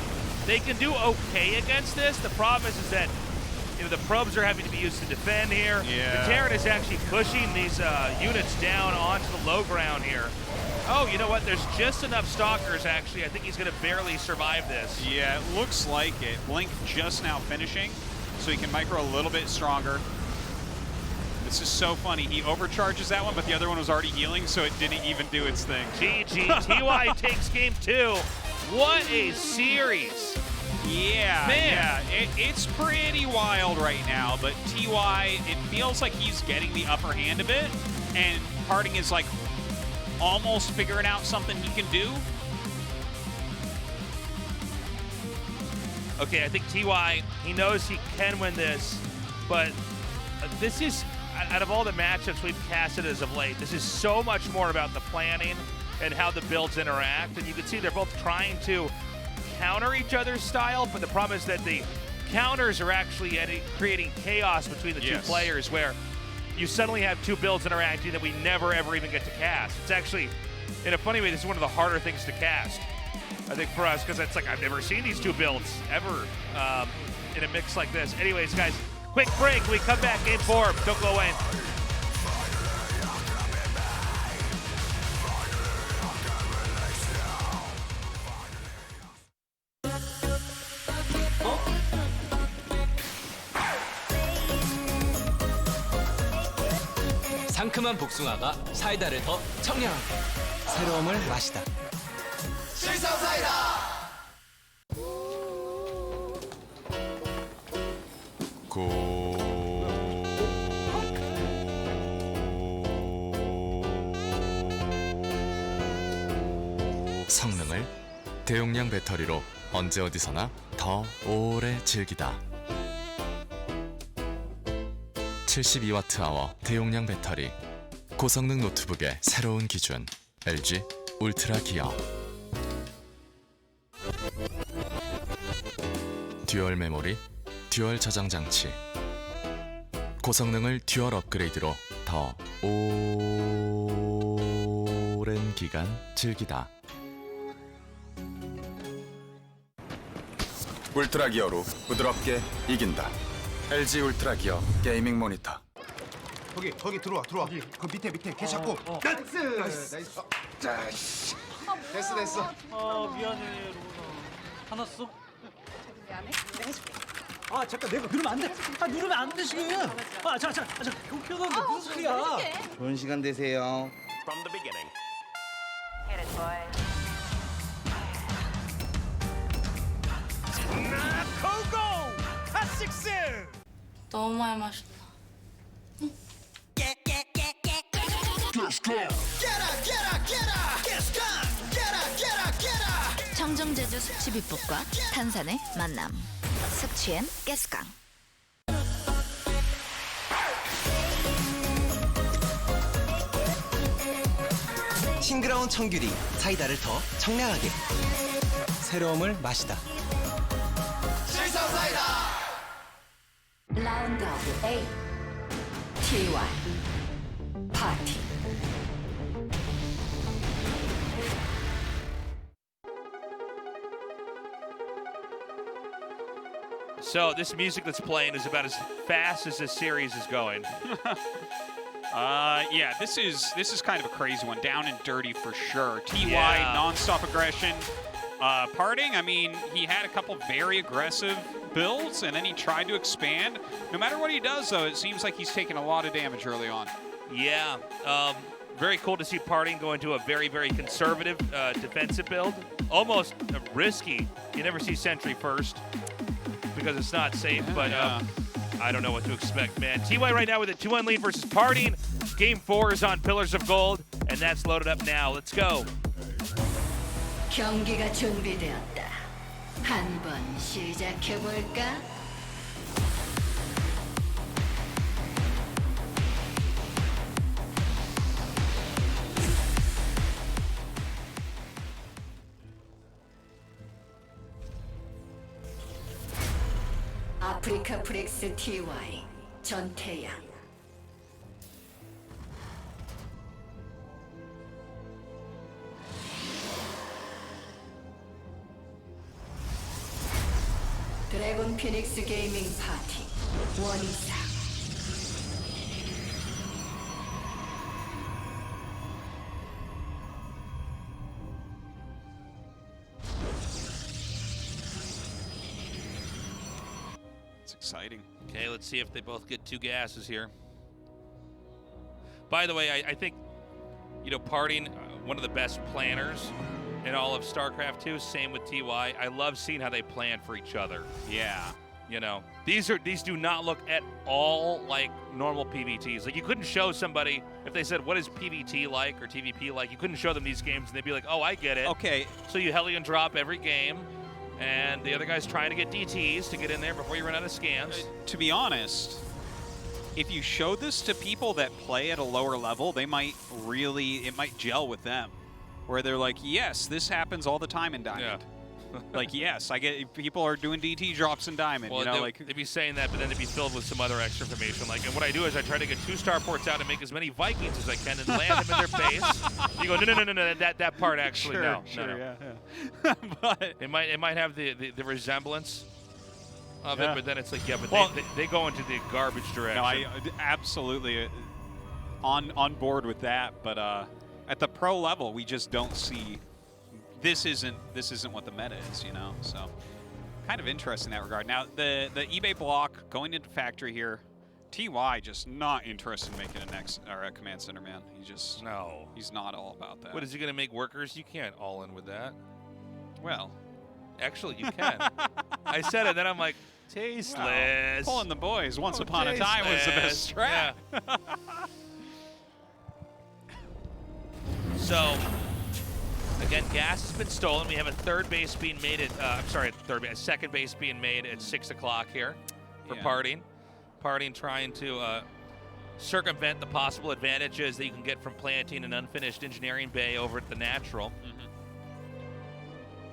they can do okay against this. The problem is that, you know, the probes are having to be used to defend here. Yeah. The Terran is actually pushing these units down onto the low ground here. Oh, you know what? There's just enough Stalkers, actually. I think he's going to barely survive this. Yeah, it looks like it. Blink just now finishing, so he can micro a little bit stronger. This is so funny. He overcharges that one, but the other one was already healing, so it didn't even do its thing. GG. TY takes game 2. What a series. Yeah, Man. yeah. It's pretty wild right now, but TY, it feels like he's getting the upper hand a bit, and Parting is like almost figuring out something he can do. Okay, I think TY, he knows he can win this, but this is, out of all the matchups we've casted as of late, this is so much more about the planning and how the builds interact. And you can see they're both trying to counter each other's style, but the problem is that the counters are actually creating chaos between the two players where you suddenly have 2 builds interacting that we never ever even get to cast. It's actually, in a funny way, this is one of the harder things to cast, I think, for us, because it's like I've never seen these 2 builds ever in a mix like this. Anyways, guys, quick break. When we come back, game 4. Don't go away. 상큼한 복숭아가 사이다를 더 청량하게 새로움을 마시다. 실성 사이다. 성능을 대용량 배터리로 언제 어디서나 더 오래 즐기다. 72Wh 대용량 배터리, 고성능 노트북의 새로운 기준, LG 울트라 기어. 듀얼 메모리, 듀얼 저장 장치. 고성능을 듀얼 업그레이드로 더 오랜 기간 즐기다. 울트라 기어로 부드럽게 이긴다. LG 울트라 기어 게이밍 모니터. 거기 들어와. 그 밑에 걔 잡고. 나이스. 됐어. 미안해 로나. 화났어? 미안해. 내가 해줄게. 아 잠깐 내가 누르면 안 돼. 누르면 안 돼 지금. 자 켜놓는데 무슨 소리야? 좋은 시간 되세요. From the beginning. Hit it, boy. 너무 많이 마셨다. 청정제주 숙취비법과 탄산의 만남. 숙취엔 가스강. 싱그러운 청귤이 사이다를 더 청량하게 새로움을 마시다. 실성 사이다. 라운드 8. TY. 파티. So this music that's playing is about as fast as this series is going. Yeah, this is kind of a crazy one. Down and dirty for sure. TY, non-stop aggression. Parting, I mean, he had a couple very aggressive builds, and then he tried to expand. No matter what he does, though, it seems like he's taking a lot of damage early on. Yeah. Very cool to see Parting go into a very, very conservative defensive build. Almost risky. You never see Sentry first because it's not safe, but I don't know what to expect, man. TY right now with a 2-1 lead versus Parting. Game 4 is on Pillars of Gold, and that's loaded up now. Let's go. 경기가 준비되었다. 한번 시작해 볼까? 아프리카 프렉스 TY 전태양. 드래곤 피닉스 게이밍 파티 원이상. It's exciting. Okay, let's see if they both get 2 gases here. By the way, I think, you know, Parting, one of the best planners in all of StarCraft 2. Same with TY. I love seeing how they plan for each other. Yeah. You know, these do not look at all like normal PvTs. Like, you couldn't show somebody, if they said, what is PvT like or TVP like, you couldn't show them these games and they'd be like, oh, I get it. Okay. So you Hellion drop every game, and the other guy's trying to get DTs to get in there before you run out of scans. To be honest, if you show this to people that play at a lower level, they might really, it might gel with them. Where they're like, yes, this happens all the time in Diamond. Yeah. Like, yes, I get people are doing DT drops in Diamond. Well, you know, they'd be saying that, but then they'd be filled with some other extra information. Like, and what I do is I try to get 2 starports out and make as many Vikings as I can and land them in their base. You go, no, that part actually, no. Yeah. But it might have the resemblance of it, but then it's like, yeah, but well, they go into the garbage direction. No, I absolutely on board with that, but at the pro level, we just don't see. This isn't what the meta is, you know. So, kind of interesting in that regard. Now, the eBay block going into factory here. TY just not interested in making a command center, man. He's not all about that. What is he gonna make workers? You can't all in with that. Well, actually, you can. I said it, then I'm like, tasteless. Well, pulling the boys once upon a time was the best strat. Yeah. So, again, gas has been stolen. We have a third base being made at, a second base being made at 6 o'clock here for Parting. Parting trying to circumvent the possible advantages that you can get from planting an unfinished engineering bay over at the natural.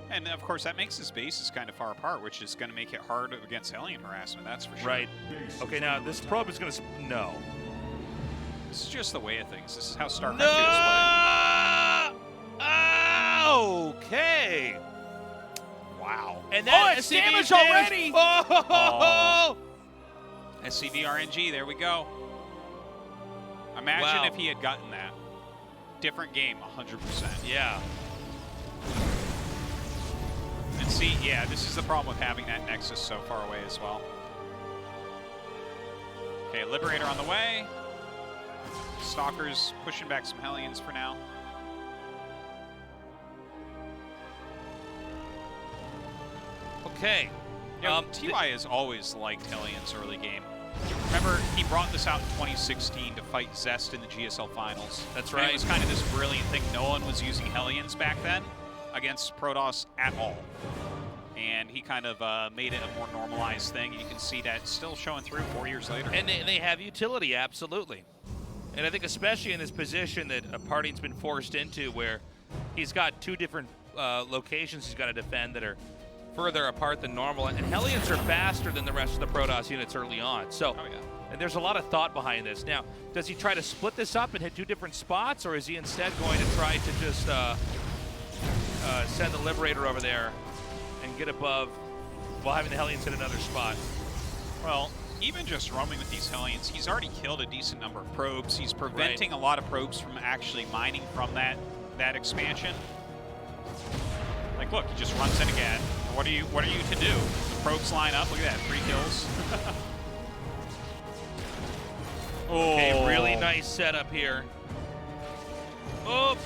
And, of course, that makes his bases kind of far apart, which is going to make it hard against Hellion harassment, that's for sure. Right. Okay, now this probe is going to... No. This is just the way of things. This is how StarCraft 2 is played. Okay. Wow. And then it's SCV damage already. Oh. SCV RNG, there we go. Imagine if he had gotten that. Different game, 100%. Yeah. And see, yeah, this is the problem with having that Nexus so far away as well. Okay, Liberator on the way. Stalkers pushing back some Hellions for now. Okay. TY has always liked Hellions early game. Remember, he brought this out in 2016 to fight Zest in the GSL finals. That's right. And it was kind of this brilliant thing. No one was using Hellions back then against Protoss at all. And he kind of made it a more normalized thing. You can see that still showing through 4 years later. And they have utility, absolutely. And I think especially in this position that Parting's been forced into, where he's got 2 different locations he's got to defend that are further apart than normal. And Hellions are faster than the rest of the Protoss units early on. So, and there's a lot of thought behind this. Now, does he try to split this up and hit 2 different spots, or is he instead going to try to just send the Liberator over there and get above while having the Hellions hit another spot? Well, even just roaming with these Hellions, he's already killed a decent number of probes. He's preventing a lot of probes from actually mining from that expansion. Like, look, he just runs in again. What are you to do? The probes line up. Look at that, 3 kills. Okay, really nice setup here. Oh.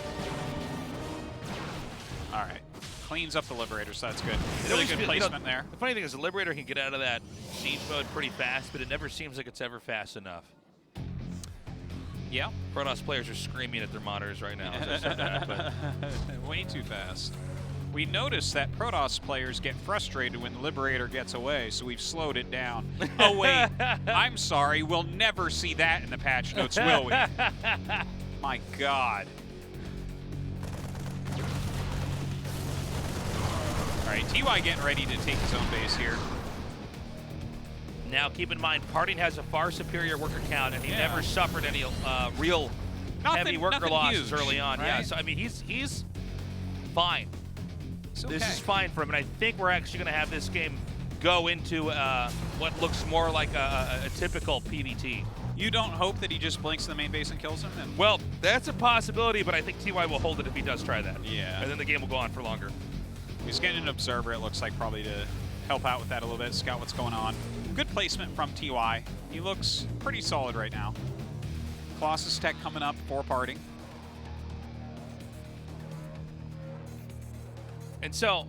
All right. Cleans up the Liberator, so that's good. Really good placement there. The funny thing is the Liberator can get out of that siege mode pretty fast, but it never seems like it's ever fast enough. Yeah. Protoss players are screaming at their monitors right now. As I said that, but. Way too fast. We noticed that Protoss players get frustrated when the Liberator gets away, so we've slowed it down. Oh, wait. I'm sorry. We'll never see that in the patch notes, will we? My God. All right, TY getting ready to take his own base here. Now, keep in mind, Parting has a far superior worker count, and he never suffered any real heavy worker losses early on. Right? Yeah, so I mean, he's fine. Okay. This is fine for him, and I think we're actually going to have this game go into what looks more like a typical PvT. You don't hope that he just blinks in the main base and kills him? Well, that's a possibility, but I think TY will hold it if he does try that. Yeah. And then the game will go on for longer. He's getting an observer, it looks like, probably to help out with that a little bit, scout what's going on. Good placement from TY. He looks pretty solid right now. Colossus Tech coming up for Parting. And so,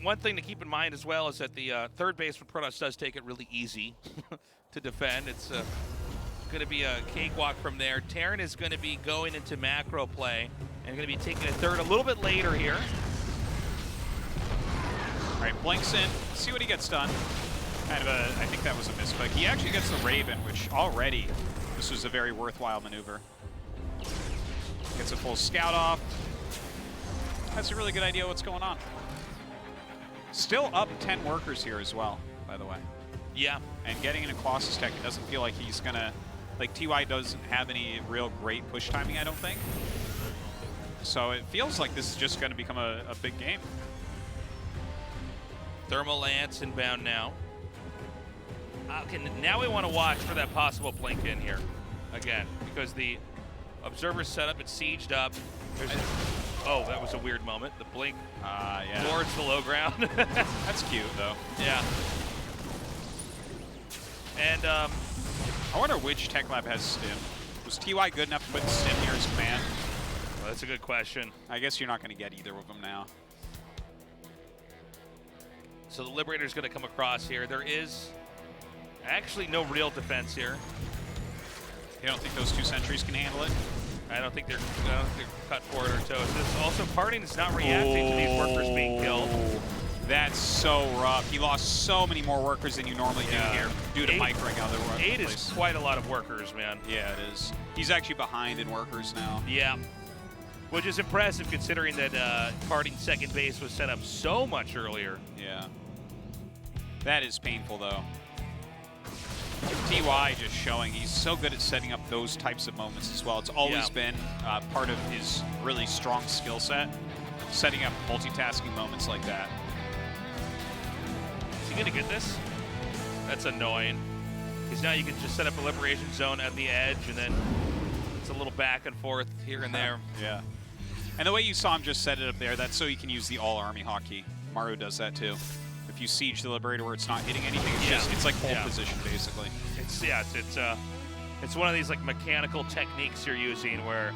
one thing to keep in mind as well is that the third base for Protoss does take it really easy to defend. It's going to be a cakewalk from there. Terran is going to be going into macro play and going to be taking a third a little bit later here. All right, blinks in, see what he gets done. Kind of I think that was a misclick. He actually gets the Raven, which already, this was a very worthwhile maneuver. Gets a full scout off. Has a really good idea what's going on. Still up 10 workers here as well, by the way. Yeah. And getting into Colossus Tech, it doesn't feel like he's gonna, like TY doesn't have any real great push timing, I don't think. So it feels like this is just gonna become a big game. Thermal Lance inbound now. Okay, now we want to watch for that possible blink in here again, because the observer's set up, it's sieged up. Oh, that was a weird moment. The blink towards the low ground. That's cute, though. Yeah. And I wonder which tech lab has stim. Was TY good enough to put stim near his command? Well, that's a good question. I guess you're not going to get either of them now. So the Liberator's going to come across here. There is actually no real defense here. You don't think those 2 sentries can handle it? I don't think they're cut for it or toast. This also, Parting is not reacting to these workers being killed. That's so rough. He lost so many more workers than you normally do here due to microing other workers. 8 is quite a lot of workers, man. Yeah, it is. He's actually behind in workers now. Yeah. Which is impressive considering that Parting's second base was set up so much earlier. Yeah. That is painful, though. TY just showing he's so good at setting up those types of moments as well. It's always been part of his really strong skill set, setting up multitasking moments like that. Is he going to get this? That's annoying. Because now you can just set up a liberation zone at the edge, and then it's a little back and forth here and there. Yeah. And the way you saw him just set it up there, that's so you can use the all-army hotkey. Maru does that too. If you siege the Liberator where it's not hitting anything, it's just, it's like hold position, basically. It's one of these like mechanical techniques you're using where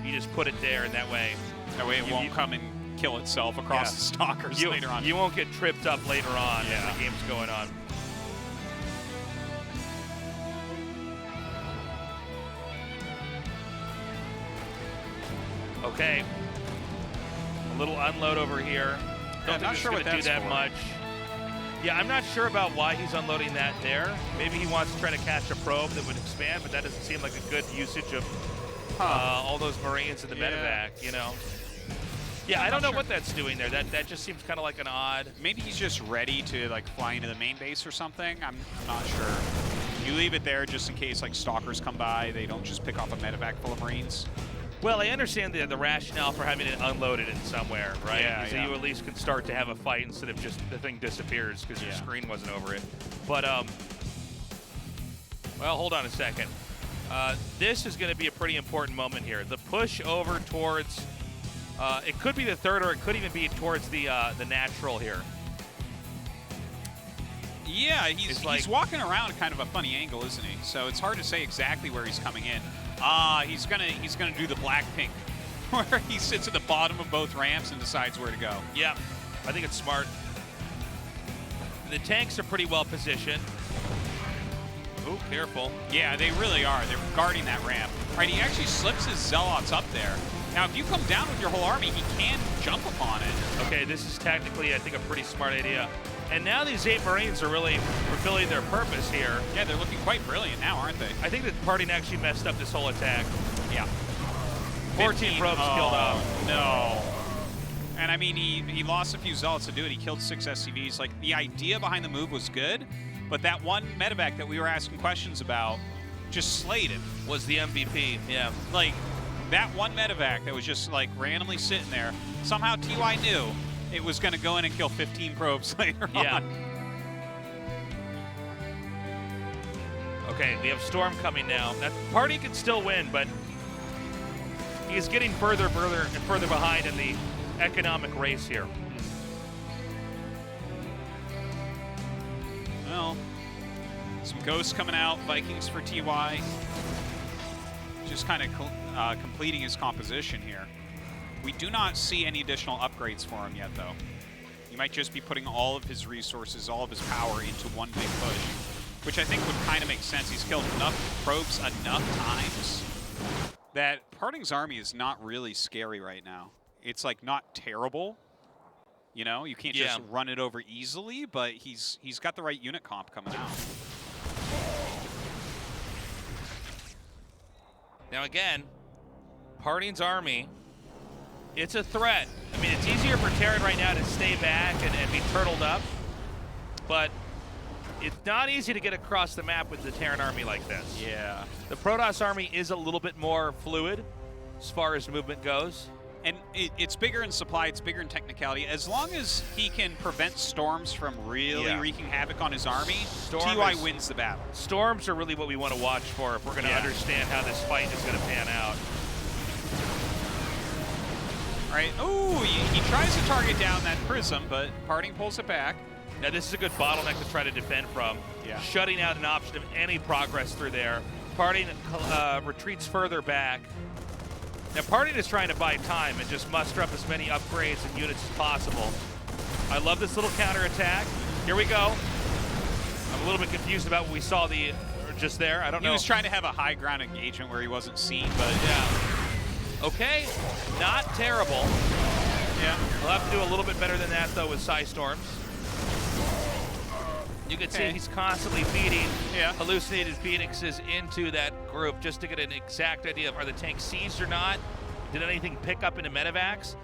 you just put it there, and that way it won't come and kill itself across the stalkers later on. You won't get tripped up later on as the game's going on. Okay. A little unload over here. Don't think sure it's going to do that much. Yeah, I'm not sure about why he's unloading that there. Maybe he wants to try to catch a probe that would expand, but that doesn't seem like a good usage of all those Marines in the medevac, you know? Yeah, I don't know what that's doing there. That just seems kind of like an odd... Maybe he's just ready to like fly into the main base or something. I'm not sure. You leave it there just in case like stalkers come by. They don't just pick off a medevac full of Marines. Well, I understand the rationale for having it unloaded in somewhere, right? So you at least can start to have a fight instead of just the thing disappears because your screen wasn't over it. But Well, hold on a second. This is going to be a pretty important moment here. The push over towards, it could be the third, or it could even be towards the natural here. Yeah, he's walking around kind of a funny angle, isn't he? So it's hard to say exactly where he's coming in. He's gonna do the Blackpink, where he sits at the bottom of both ramps and decides where to go. Yeah, I think it's smart. The tanks are pretty well positioned. Oh, careful. Yeah, they really are. They're guarding that ramp. Right, he actually slips his Zealots up there. Now, if you come down with your whole army, he can jump upon it. Okay, this is tactically, I think, a pretty smart idea. And now these 8 Marines are really fulfilling their purpose here. Yeah, they're looking quite brilliant now, aren't they? I think that Parting actually messed up this whole attack. Yeah. 14 probes killed off. No. And I mean, he lost a few Zealots to do it. He killed 6 SCVs. Like, the idea behind the move was good, but that one medevac that we were asking questions about just slayed him. Was the MVP, yeah. Like, that one medevac that was just, like, randomly sitting there, somehow TY knew it was going to go in and kill 15 probes later on. Okay, we have Storm coming now. That Party can still win, but he's getting further and further behind in the economic race here. Well, some ghosts coming out, Vikings for TY. Just kind of completing his composition here. We do not see any additional upgrades for him yet, though. He might just be putting all of his resources, all of his power into one big push, which I think would kind of make sense. He's killed enough probes enough times that Parting's army is not really scary right now. It's like not terrible. You know, you can't just run it over easily, but he's got the right unit comp coming out. Now again, Parting's army, it's a threat. I mean, it's easier for Terran right now to stay back and be turtled up, but it's not easy to get across the map with the Terran army like this. Yeah. The Protoss army is a little bit more fluid as far as movement goes. And it's bigger in supply, it's bigger in technicality. As long as he can prevent storms from really wreaking havoc on his army, TY wins the battle. Storms are really what we want to watch for if we're going to understand how this fight is going to pan out. All right, oh, he tries to target down that prism, but Parting pulls it back. Now this is a good bottleneck to try to defend from. Yeah. Shutting out an option of any progress through there. Parting retreats further back. Now Parting is trying to buy time and just muster up as many upgrades and units as possible. I love this little counterattack. Here we go. I'm a little bit confused about what we saw just there. I don't know. He was trying to have a high ground engagement where he wasn't seen, but yeah. Okay, not terrible. Yeah. We'll have to do a little bit better than that, though, with Psy Storms. You can see he's constantly feeding hallucinated phoenixes into that group just to get an exact idea of are the tanks seized or not? Did anything pick up into medevacs?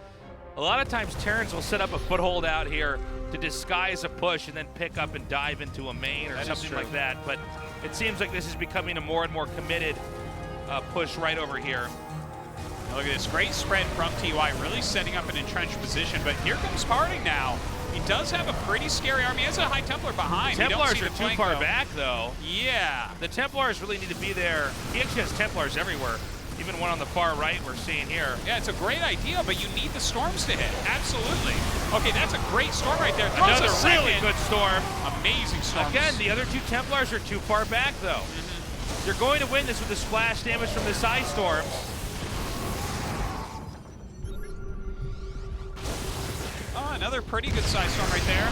A lot of times Terrans will set up a foothold out here to disguise a push and then pick up and dive into a main or something like that. But it seems like this is becoming a more and more committed push right over here. Look at this great spread from TY, really setting up an entrenched position. But here comes Parting now. He does have a pretty scary army. He has a High Templar behind. Templars are too far back, though. Yeah. The Templars really need to be there. He actually has Templars everywhere. Even one on the far right we're seeing here. Yeah, it's a great idea, but you need the storms to hit. Absolutely. Okay, that's a great storm right there. Throws Another a really good storm. Amazing storm. Again, the other 2 Templars are too far back, though. You're going to win this with the splash damage from the Psy Storms. Another pretty good size storm right there.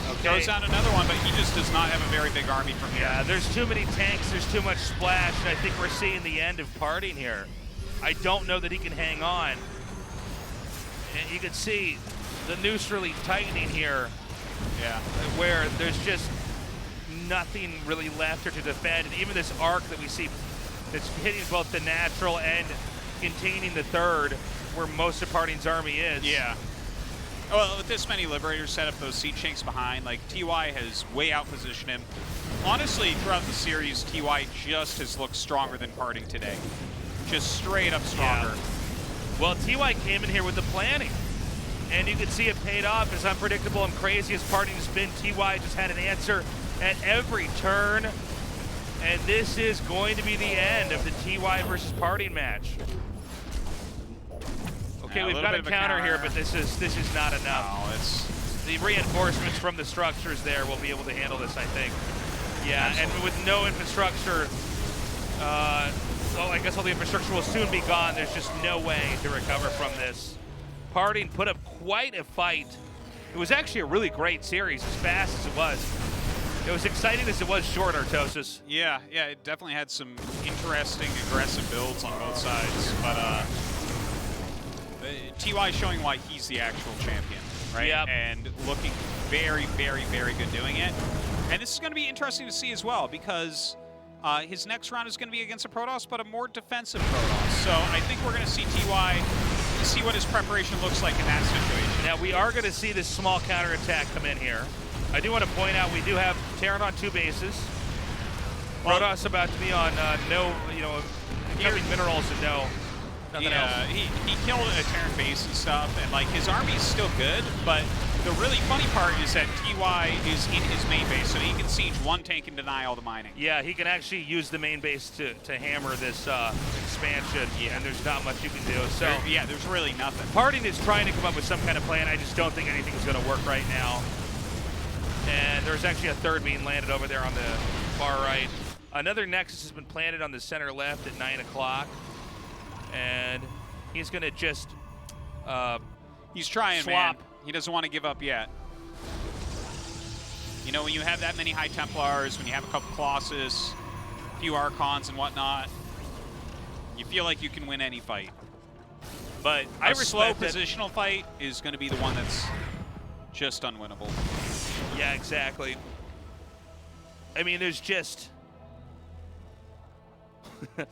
Okay. Goes down another one, but he just does not have a very big army from here. Yeah, there's too many tanks, there's too much splash, and I think we're seeing the end of Parting here. I don't know that he can hang on. And you can see the noose really tightening here. Yeah. Where there's just nothing really left or to defend. And even this arc that we see that's hitting both the natural and containing the third, where most of Parting's army is. Yeah. Well, with this many Liberators set up those siege tanks behind, like, TY has way out-positioned him. Honestly, throughout the series, TY just has looked stronger than Parting today. Just straight up stronger. Yeah. Well, TY came in here with the planning, and you can see it paid off. As unpredictable and crazy as Parting's been, TY just had an answer at every turn. And this is going to be the end of the TY versus Parting match. Okay, Yeah, we've got a counter here, but this is not enough. No, it's the reinforcements from the structures there will be able to handle this, I think. Yeah, absolutely. and with no infrastructure, well, I guess all the infrastructure will soon be gone. There's just no way to recover from this. Parting put up quite a fight. It was actually a really great series, as fast as it was. It was exciting as it was short, Artosis. Yeah, it definitely had some interesting, aggressive builds on both sides. But TY showing why he's the actual champion, right? Yep. And looking very, very, very good doing it. And this is going to be interesting to see as well, because his next round is going to be against a Protoss, but a more defensive Protoss. So I think we're going to see TY see what his preparation looks like in that situation. Now, we are going to see this small counterattack come in here. I do want to point out we do have Terran on 2 bases. Protoss about to be on no, incoming minerals and nothing else. He killed a Terran base and stuff, and like his army's still good, but the really funny part is that TY is in his main base, so he can siege one tank and deny all the mining. Yeah, he can actually use the main base to hammer this expansion, and there's not much you can do. So there's really nothing. Parting is trying to come up with some kind of plan. I just don't think anything's going to work right now. And there's actually a third being landed over there on the far right. Another Nexus has been planted on the center left at 9 o'clock. And he's going to just he's trying, swap. Man. He doesn't want to give up yet. You know, when you have that many High Templars, when you have a couple Colossus, a few Archons and whatnot, you feel like you can win any fight. But a slow positional fight is going to be the one that's just unwinnable. Yeah, exactly. I mean, there's just...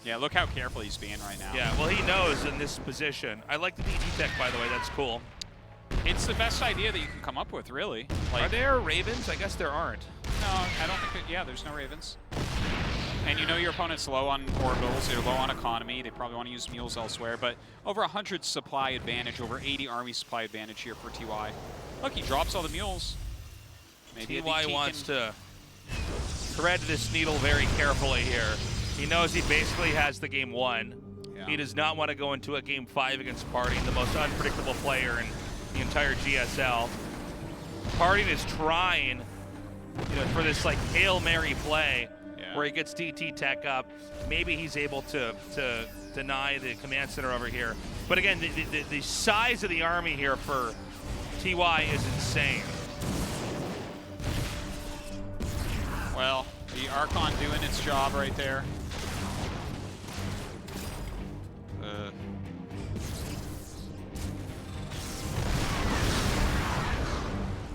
Yeah, look how careful he's being right now. Yeah, well, he knows in this position. I like the DT tech, by the way. That's cool. It's the best idea that you can come up with, really. Like, are there Ravens? I guess there aren't. No, I don't think that, yeah, there's no Ravens. And you know your opponent's low on orbitals, they're low on economy, they probably want to use mules elsewhere, but over 100 supply advantage, over 80 army supply advantage here for TY. Look, he drops all the mules. Maybe TY wants to thread this needle very carefully here. He knows he basically has the game won. Yeah. He does not want to go into a game 5 against Parting, the most unpredictable player in the entire GSL. Parting is trying, for this like Hail Mary play where he gets DT tech up. Maybe he's able to deny the command center over here. But again, the size of the army here for TY is insane. Well, the Archon doing its job right there.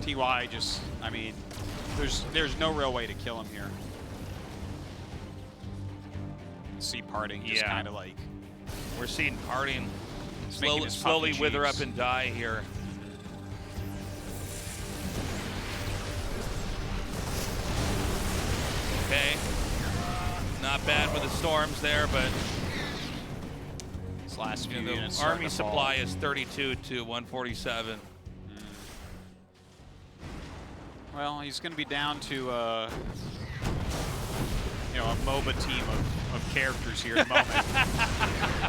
TY just, I mean, there's no real way to kill him here. See Parting just kind of like... We're seeing Parting slowly wither up and die here. Okay. Not bad with the storms there, but this last few units army supply is 32 to 147. Well, he's going to be down to a MOBA team of characters here at the moment.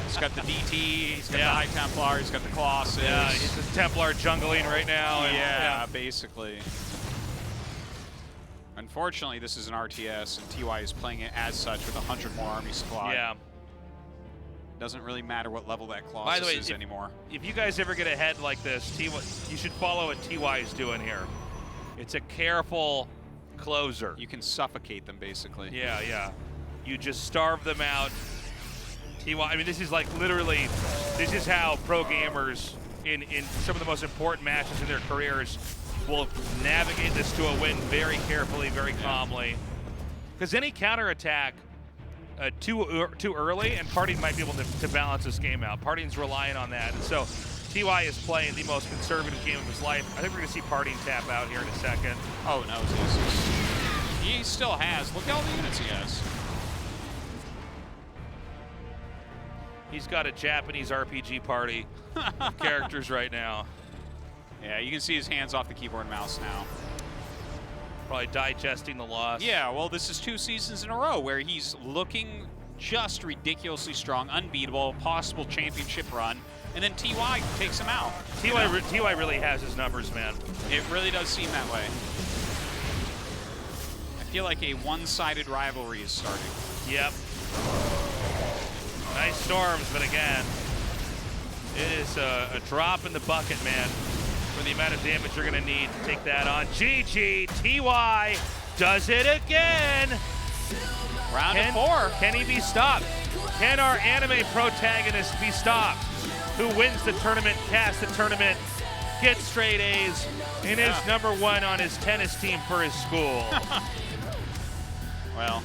He's got the DT, he's got the High Templar, he's got the Colossus. Yeah, he's a Templar jungling right now. And, yeah, basically. Unfortunately, this is an RTS, and TY is playing it as such with 100 more army supply. Yeah. Doesn't really matter what level that Colossus is anymore. If you guys ever get ahead like this, you should follow what TY is doing here. It's a careful closer. You can suffocate them, basically. Yeah. You just starve them out. TY, I mean, this is like literally, this is how pro gamers in some of the most important matches in their careers will navigate this to a win very carefully, very calmly. Because any counterattack too early, and Parting might be able to balance this game out. Parting's relying on that. And so TY is playing the most conservative game of his life. I think we're going to see Parting tap out here in a second. Oh, no, Jesus. He still has. Look at all the units he has. He's got a Japanese RPG party of characters right now. Yeah, you can see his hands off the keyboard and mouse now. Probably digesting the loss. Yeah, well, this is 2 seasons in a row where he's looking just ridiculously strong, unbeatable, possible championship run, and then TY takes him out. TY really has his numbers, man. It really does seem that way. I feel like a one-sided rivalry is starting. Yep. Nice storms, but again, it is a drop in the bucket, man, for the amount of damage you're going to need to take that on. GG, TY does it again. Round of 4. Can he be stopped? Can our anime protagonist be stopped? Who wins the tournament, casts the tournament, gets straight A's, and is #1 on his tennis team for his school. Well,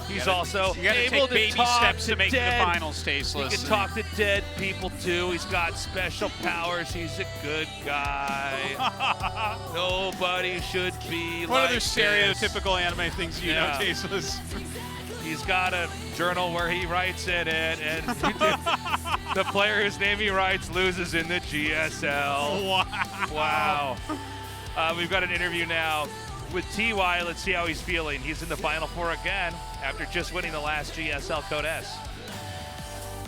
he's also you gotta able take to baby talk steps to to make dead. the finals, tasteless. He can talk to dead people too. He's got special powers. He's a good guy. Nobody should be What like other this. stereotypical anime things do you know, Yeah. tasteless? He's got a journal where he writes in it, and the player whose name he writes loses in the GSL. Wow. Wow. We've got an interview now with TY. Let's see how he's feeling. He's in the Final Four again after just winning the last GSL Code S.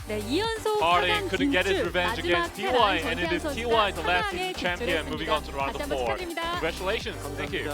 네, 2연속 Harding 4강 couldn't get his 진출, revenge 마지막 against 테란 TY, and 전태양 it is 선수가 TY, the last 4강에 season champion, moving on to the round 진출했습니다. of 다시 한번 4. 축하드립니다. Congratulations. Thank you.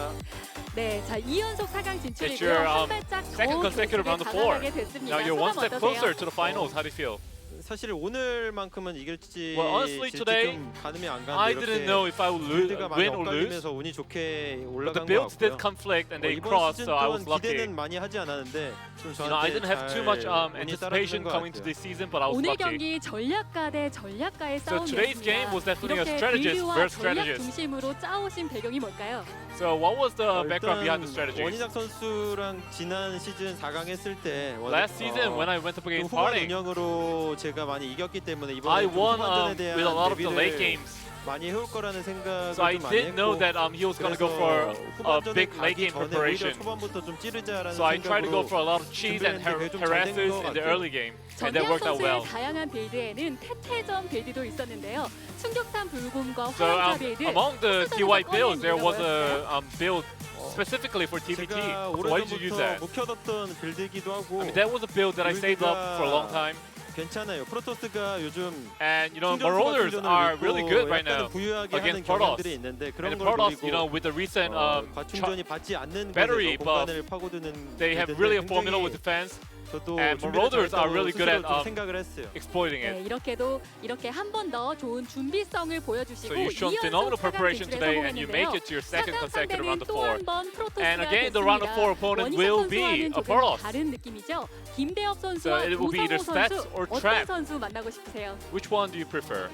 네, 자 2연속 4강 It's 진출이고요. your 한 발짝 second 더 consecutive round of 4. 다가가게 됐습니다. Now you're one 소감 step 어떠세요? closer to the finals. How do you feel? 사실 오늘만큼은 이길지 Well, honestly, 질지 today, 좀 가늠이 안 I 가는데 didn't know if I would 빌드가 많이 win or lose. 엇갈리면서 운이 좋게 But the 올라간 것 builds did 같고요. conflict and they 이번 crossed, 시즌 so I was 또한 lucky. 기대는 많이 하지 않았는데 좀 You know, I 저한테 didn't have too much 잘 운이 anticipation 따라주는 것 coming to 같아요. this season, but I was 오늘 lucky. 경기 전략가 대 전략가의 So today's game was 싸움이었습니다. definitely a 이렇게 strategist 빌드와 versus 전략 strategist. 중심으로 짜오신 배경이 뭘까요? So what was the background behind the 일단 strategy? 원희작 선수랑 지난 시즌 4강 했을 때 Last season when I went up 그 against 후반 Harding, 운영으로 제가 많이 이겼기 때문에 I 이번에 won 후반전에 with a 대한 lot of the late 대비를 games. 많이 해올 거라는 생각을 So I 좀 많이 did know 했고 that he was going to go for a 후반전에 big late 가기 game 전에 오히려 preparation. 초반부터 좀 찌르자라는 So I tried to go 생각으로 for a lot of cheese and 준비했는데 그게 좀 잘된 harasses 것 in the 같아요. early game, and that 전태양 worked out 선수의 well. 다양한 빌드에는 태태전 빌드도 있었는데요. 충격탄 불곰과 So 화염차 빌드. among the 선수들과 TY builds, there was 꺼낸 a build specifically for TBT. 제가 So why did you use 오래전부터 that? 묵혀뒀던 빌드이기도 하고 I mean, that was a build that I saved up for a long time. 괜찮아요. 프로토스가 요즘 And you know, 충전소 Marauders 같은 are 전을 really 입고 good right now 약간은 부유하게 하는 against Protoss. 경향들이 있는데 And 그런 the 걸 Protoss, 노리고 you know, with the recent 과충전이 받지 않는 battery 곳에서 buff, 공간을 파고드는 they have 빌드인데 really a 굉장히 formidable defense, 저도 and 준비를 Marauders are 잘했다고 really good at 스스로 좀 생각을 했어요. exploiting 네, it. 이렇게 한 번 더 좋은 준비성을 보여주시고 So you've shown phenomenal 2연속 4강 preparation 진출에 today, and you make 성공했는데요. it to your second 4강 consecutive round 상대는 of 또 4. 한 번 프로토스가 And again, the round of 4 opponent 원희석 will be 선수와는 a 조금 Protoss. 다른 느낌이죠. 김대엽 So 선수와 it will be either 우성호 stats 선수 or 어떤 trap. 선수 만나고 싶으세요? Which one do you prefer?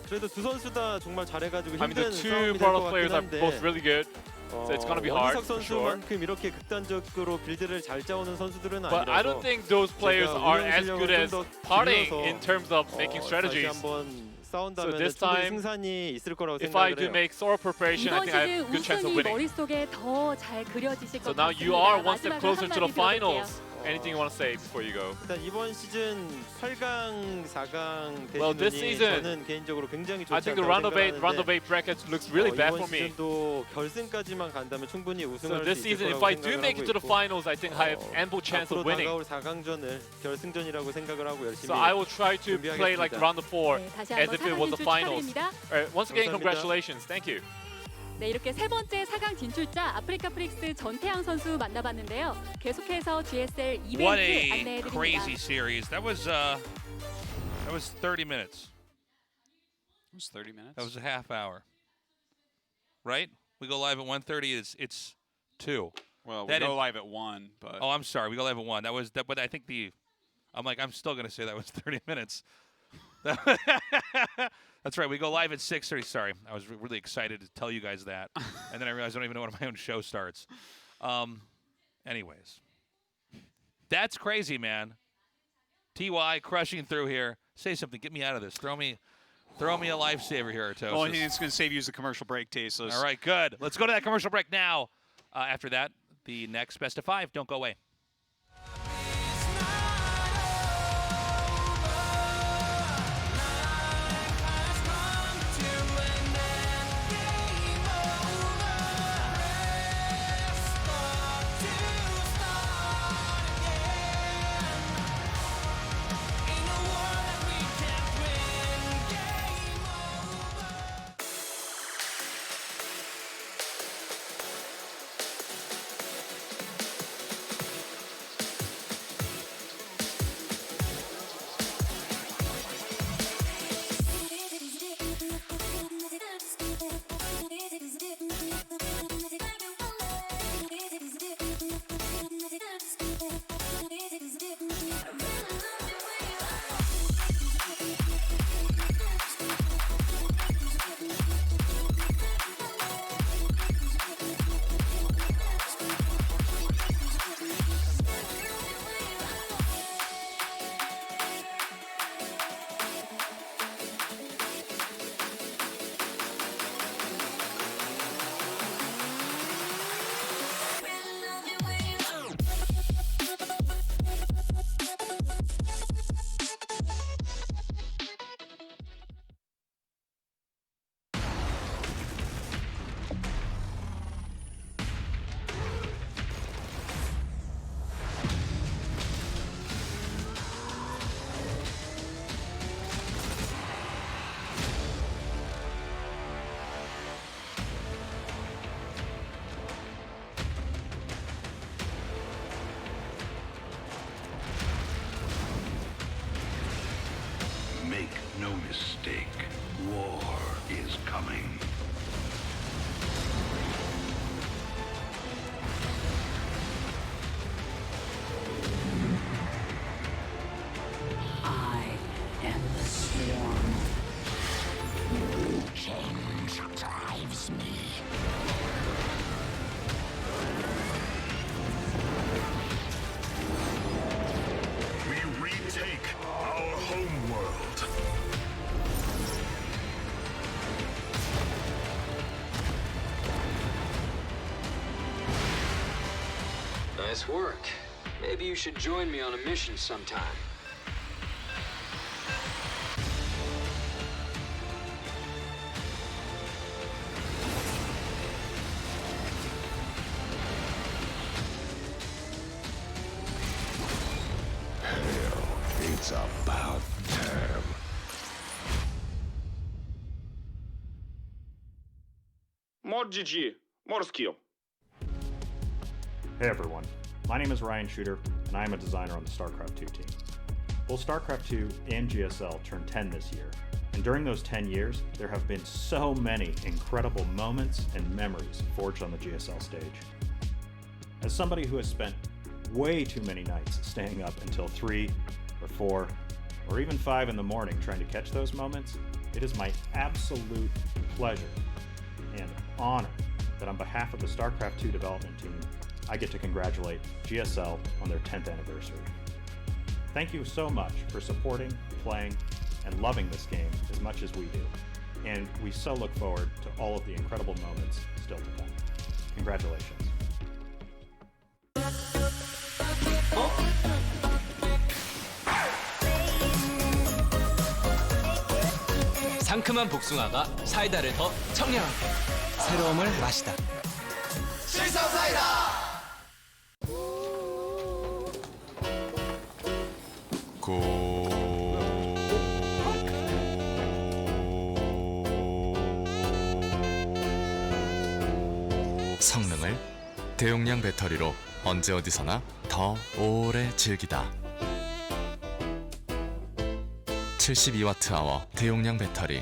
그래도 두 선수 다 정말 잘해가지고 I mean, the 힘든 two 싸움이 될 것 Protoss players 같긴 are both 한데 really good. So it's gonna be hard 원희석 for sure. 선수만큼 이렇게 극단적으로 빌드를 잘 짜오는 선수들은 But I don't 아니라서 think those players 제가 are 운영 as 실력을 good as 좀더 Harding 길러서 in terms of making 다시 strategies. 한번 싸운다면 this 충분히 time, 승산이 있을 거라고 If I 생각을 do 해요. make sore preparation, I 이번 think I have 시즌 a good chance of 우승이 winning. 머릿속에 더 잘 그려지실 So 것 now 같습니다. you are one step 마지막으로 closer to the 한마디 들어볼게요. finals. Anything you want to say before you go? 일단 이번 시즌 8강, 4강 Well, this 대진운이 season, 저는 개인적으로 굉장히 좋지 I think the 않다고 round of 8 생각하는데 brackets looks really bad 이번 for me. 시즌도 결승까지만 간다면 충분히 So 우승할 this 수 있을 season, if 거라고 I do 생각을 make 하고 it to the 있고 finals, I think I have ample chance of 앞으로 winning. 다가올 4강전을 결승전이라고 생각을 하고 열심히 So I will try to play like 준비하겠습니다. round of 4 네, 다시 as 한번 if it 4강 was the 진출 finals. 축하드립니다. Once again, 감사합니다. congratulations. Thank you. 네, 이렇게 세 번째 4강 진출자 아프리카 프릭스 전태양 선수 만나봤는데요. 계속해서 GSL 이벤트 What a 안내해드립니다. crazy series. That was 30 minutes. It was 30 minutes. That was a half hour. Right? We go live at 1:30. It's 2. Well, we That go is- live at 1, but Oh, I'm sorry. We go live at 1. That was that, but I think I'm still going to say that was 30 minutes. That's right. We go live at 6:30. Sorry. I was really excited to tell you guys that. And then I realized I don't even know when my own show starts. Anyways. That's crazy, man. TY crushing through here. Say something. Get me out of this. Throw me a lifesaver here, Artosis. the only thing that's going to save you is the commercial break, Tasteless. All right, good. Let's go to that commercial break now. After that, the next best of 5. Don't go away. no mistake. War is coming. I am the swarm. Change drives me. We retake our home world. Nice work. Maybe you should join me on a mission sometime. Hell, it's about time. Mod GG, Morskio. Hey everyone, my name is Ryan Shooter, and I am a designer on the StarCraft 2 team. Both StarCraft 2 and GSL turned 10 this year, and during those 10 years, there have been so many incredible moments and memories forged on the GSL stage. As somebody who has spent way too many nights staying up until 3 or 4 or even 5 in the morning trying to catch those moments, it is my absolute pleasure and honor that on behalf of the StarCraft 2 development team, I get to congratulate GSL on their 10th anniversary. Thank you so much for supporting, playing, and loving this game as much as we do. And we so look forward to all of the incredible moments still to come. Congratulations. 상큼한 복숭아가 사이다를 더 청량하게. 새로움을 마시다. 실성사이다. 성능을 대용량 배터리로 언제 어디서나 더 오래 즐기다. 72Wh 대용량 배터리,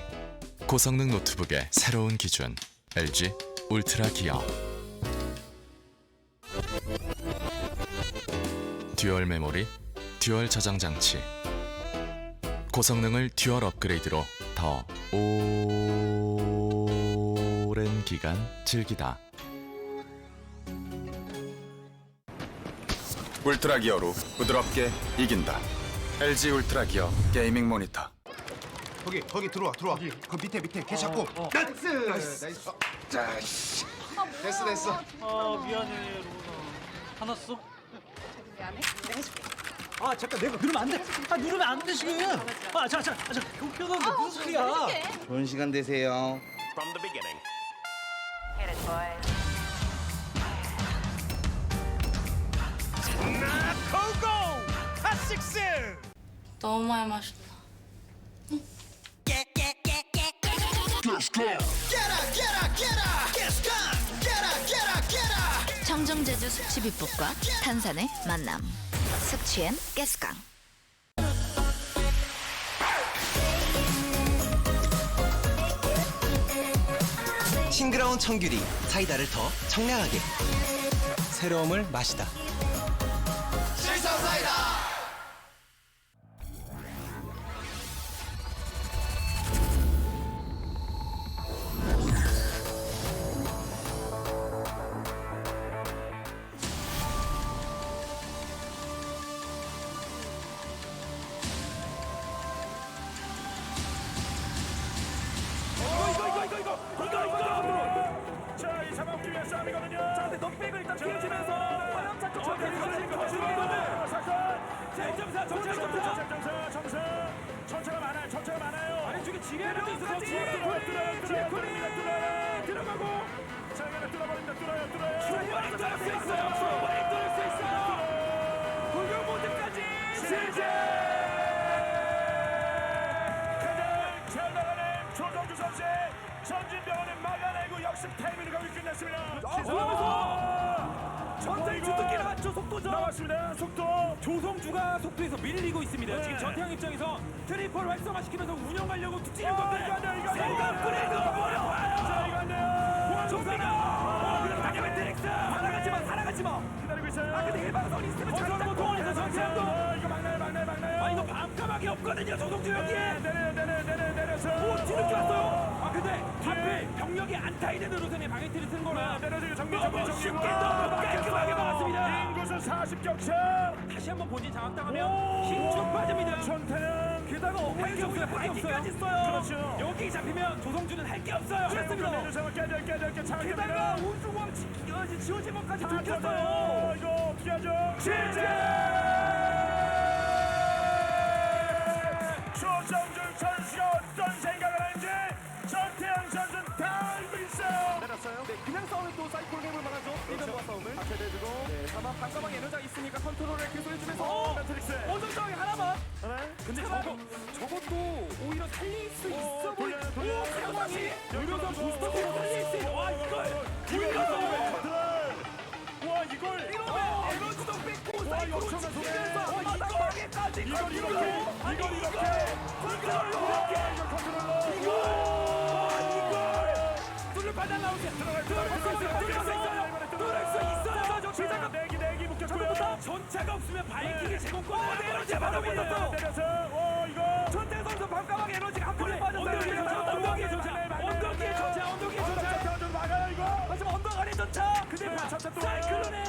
고성능 노트북의 새로운 기준, LG 울트라 기어. 듀얼 메모리, 듀얼 저장 장치. 고성능을 듀얼 업그레이드로 더 오랜 기간 즐기다. 울트라 기어로 부드럽게 이긴다. LG 울트라 기어 게이밍 모니터. 거기 들어와. 그 밑에 걔 잡고. 나이스. 자, 씨. 됐어. 미안해, 로나. 화났어? 미안해. 내가 해줄게. 아, 잠깐, 내가 누르면 안 돼. 누르면 안 돼, 지금. 자, 경표가 무슨 소리야? 좋은 시간 되세요. From the beginning. Hit it, boys. 너무 많이 마셨다. 청정제주 숙취비법과 탄산의 만남. 숙취엔 가스강. 싱그러운 청귤이 사이다를 더 청량하게. 새로움을 마시다. 실성사이다. 이거. 자, 이 잡아먹기 위한 싸움이거든요. 자, 근데 넉백을 일단 키워주면서 화염차트 전차가 많아요. 아래쪽에 지뢰도 있어서 지뢰 들어가고 자, 이거는 뚫어요. 충분히 뚫을 수 있어요. 골격 모드까지 시제. 가장 잘 나가는 조정주 선수의 전진병원을 막아내고 역습 타이밍을 거의 끝냈습니다. 시도하면서 전쟁 주특기 나왔죠. 속도죠. 나왔습니다. 속도 조성주가 속도에서 밀리고 있습니다. 지금 전태양 입장에서 트리플 활성화시키면서 운영하려고 툭치는 건데 생각보다 너무 어려워요. 자, 이거 안 돼요. 조성이가 당연히 트릭스 살아가지 마. 기다리고 있어요. 아, 근데 일방선이 있으면 장장 동원해서 전태양도 이거 막나요. 아, 이거 밤까마귀 없거든요. 조성주 여기에. 내려서. 오, 뒤늦게 왔어요. 아, 근데 하필 병력이 안타이되는 루선에 방해티를 쓴 거라. 내려주고 정리. 쉽게 너무 깔끔하게 막았습니다. 인구수 40격차. 다시 한번 본진 장악당하면 힘쭉 빠집니다. 전태양. 게다가 어머니 경우에 파이팅까지 써요. 그렇죠. 여기 잡히면 조성주는 할 게 없어요. 그렇습니다. 게다가 우주광 지어진 것까지 들켰어요. 이거 어떻게 하죠? 조성준 선수가 어떤 생각을 하는지 전태양 선수는 다 알고 있어요. 내렸어요. 네, 그냥 싸우면 또 사이클 해볼 만하죠. 일변과 싸움을. 앞에 대주고. 네, 다만 반가방 에너지가 있으니까 컨트롤을 계속 해주면서. 매트릭스. 원정장이 하나만. 근데 저것도 오히려 살릴 수 있어 보이는. 오, 상황이 이러면서 부스터로 살릴 수 있어. 와, 와, 이걸 에너지도 뺏고 와, 사이클로 역전한 소리. 지키면서 마지막에까지 이걸 이렇게 뚫을 바닥 나오게 뚫을 수 있어요. 기자가 내기 묶였고요. 전차가 없으면 바이킹의 제공권 에너지 바로 붙었어. 내려서 이거 전태 선수 반가방 에너지가 한 번에 빠졌어요. 언덕이에 전차 좀 막아요 이거. 하지만 언덕 아래 전차. 근데 사이클론에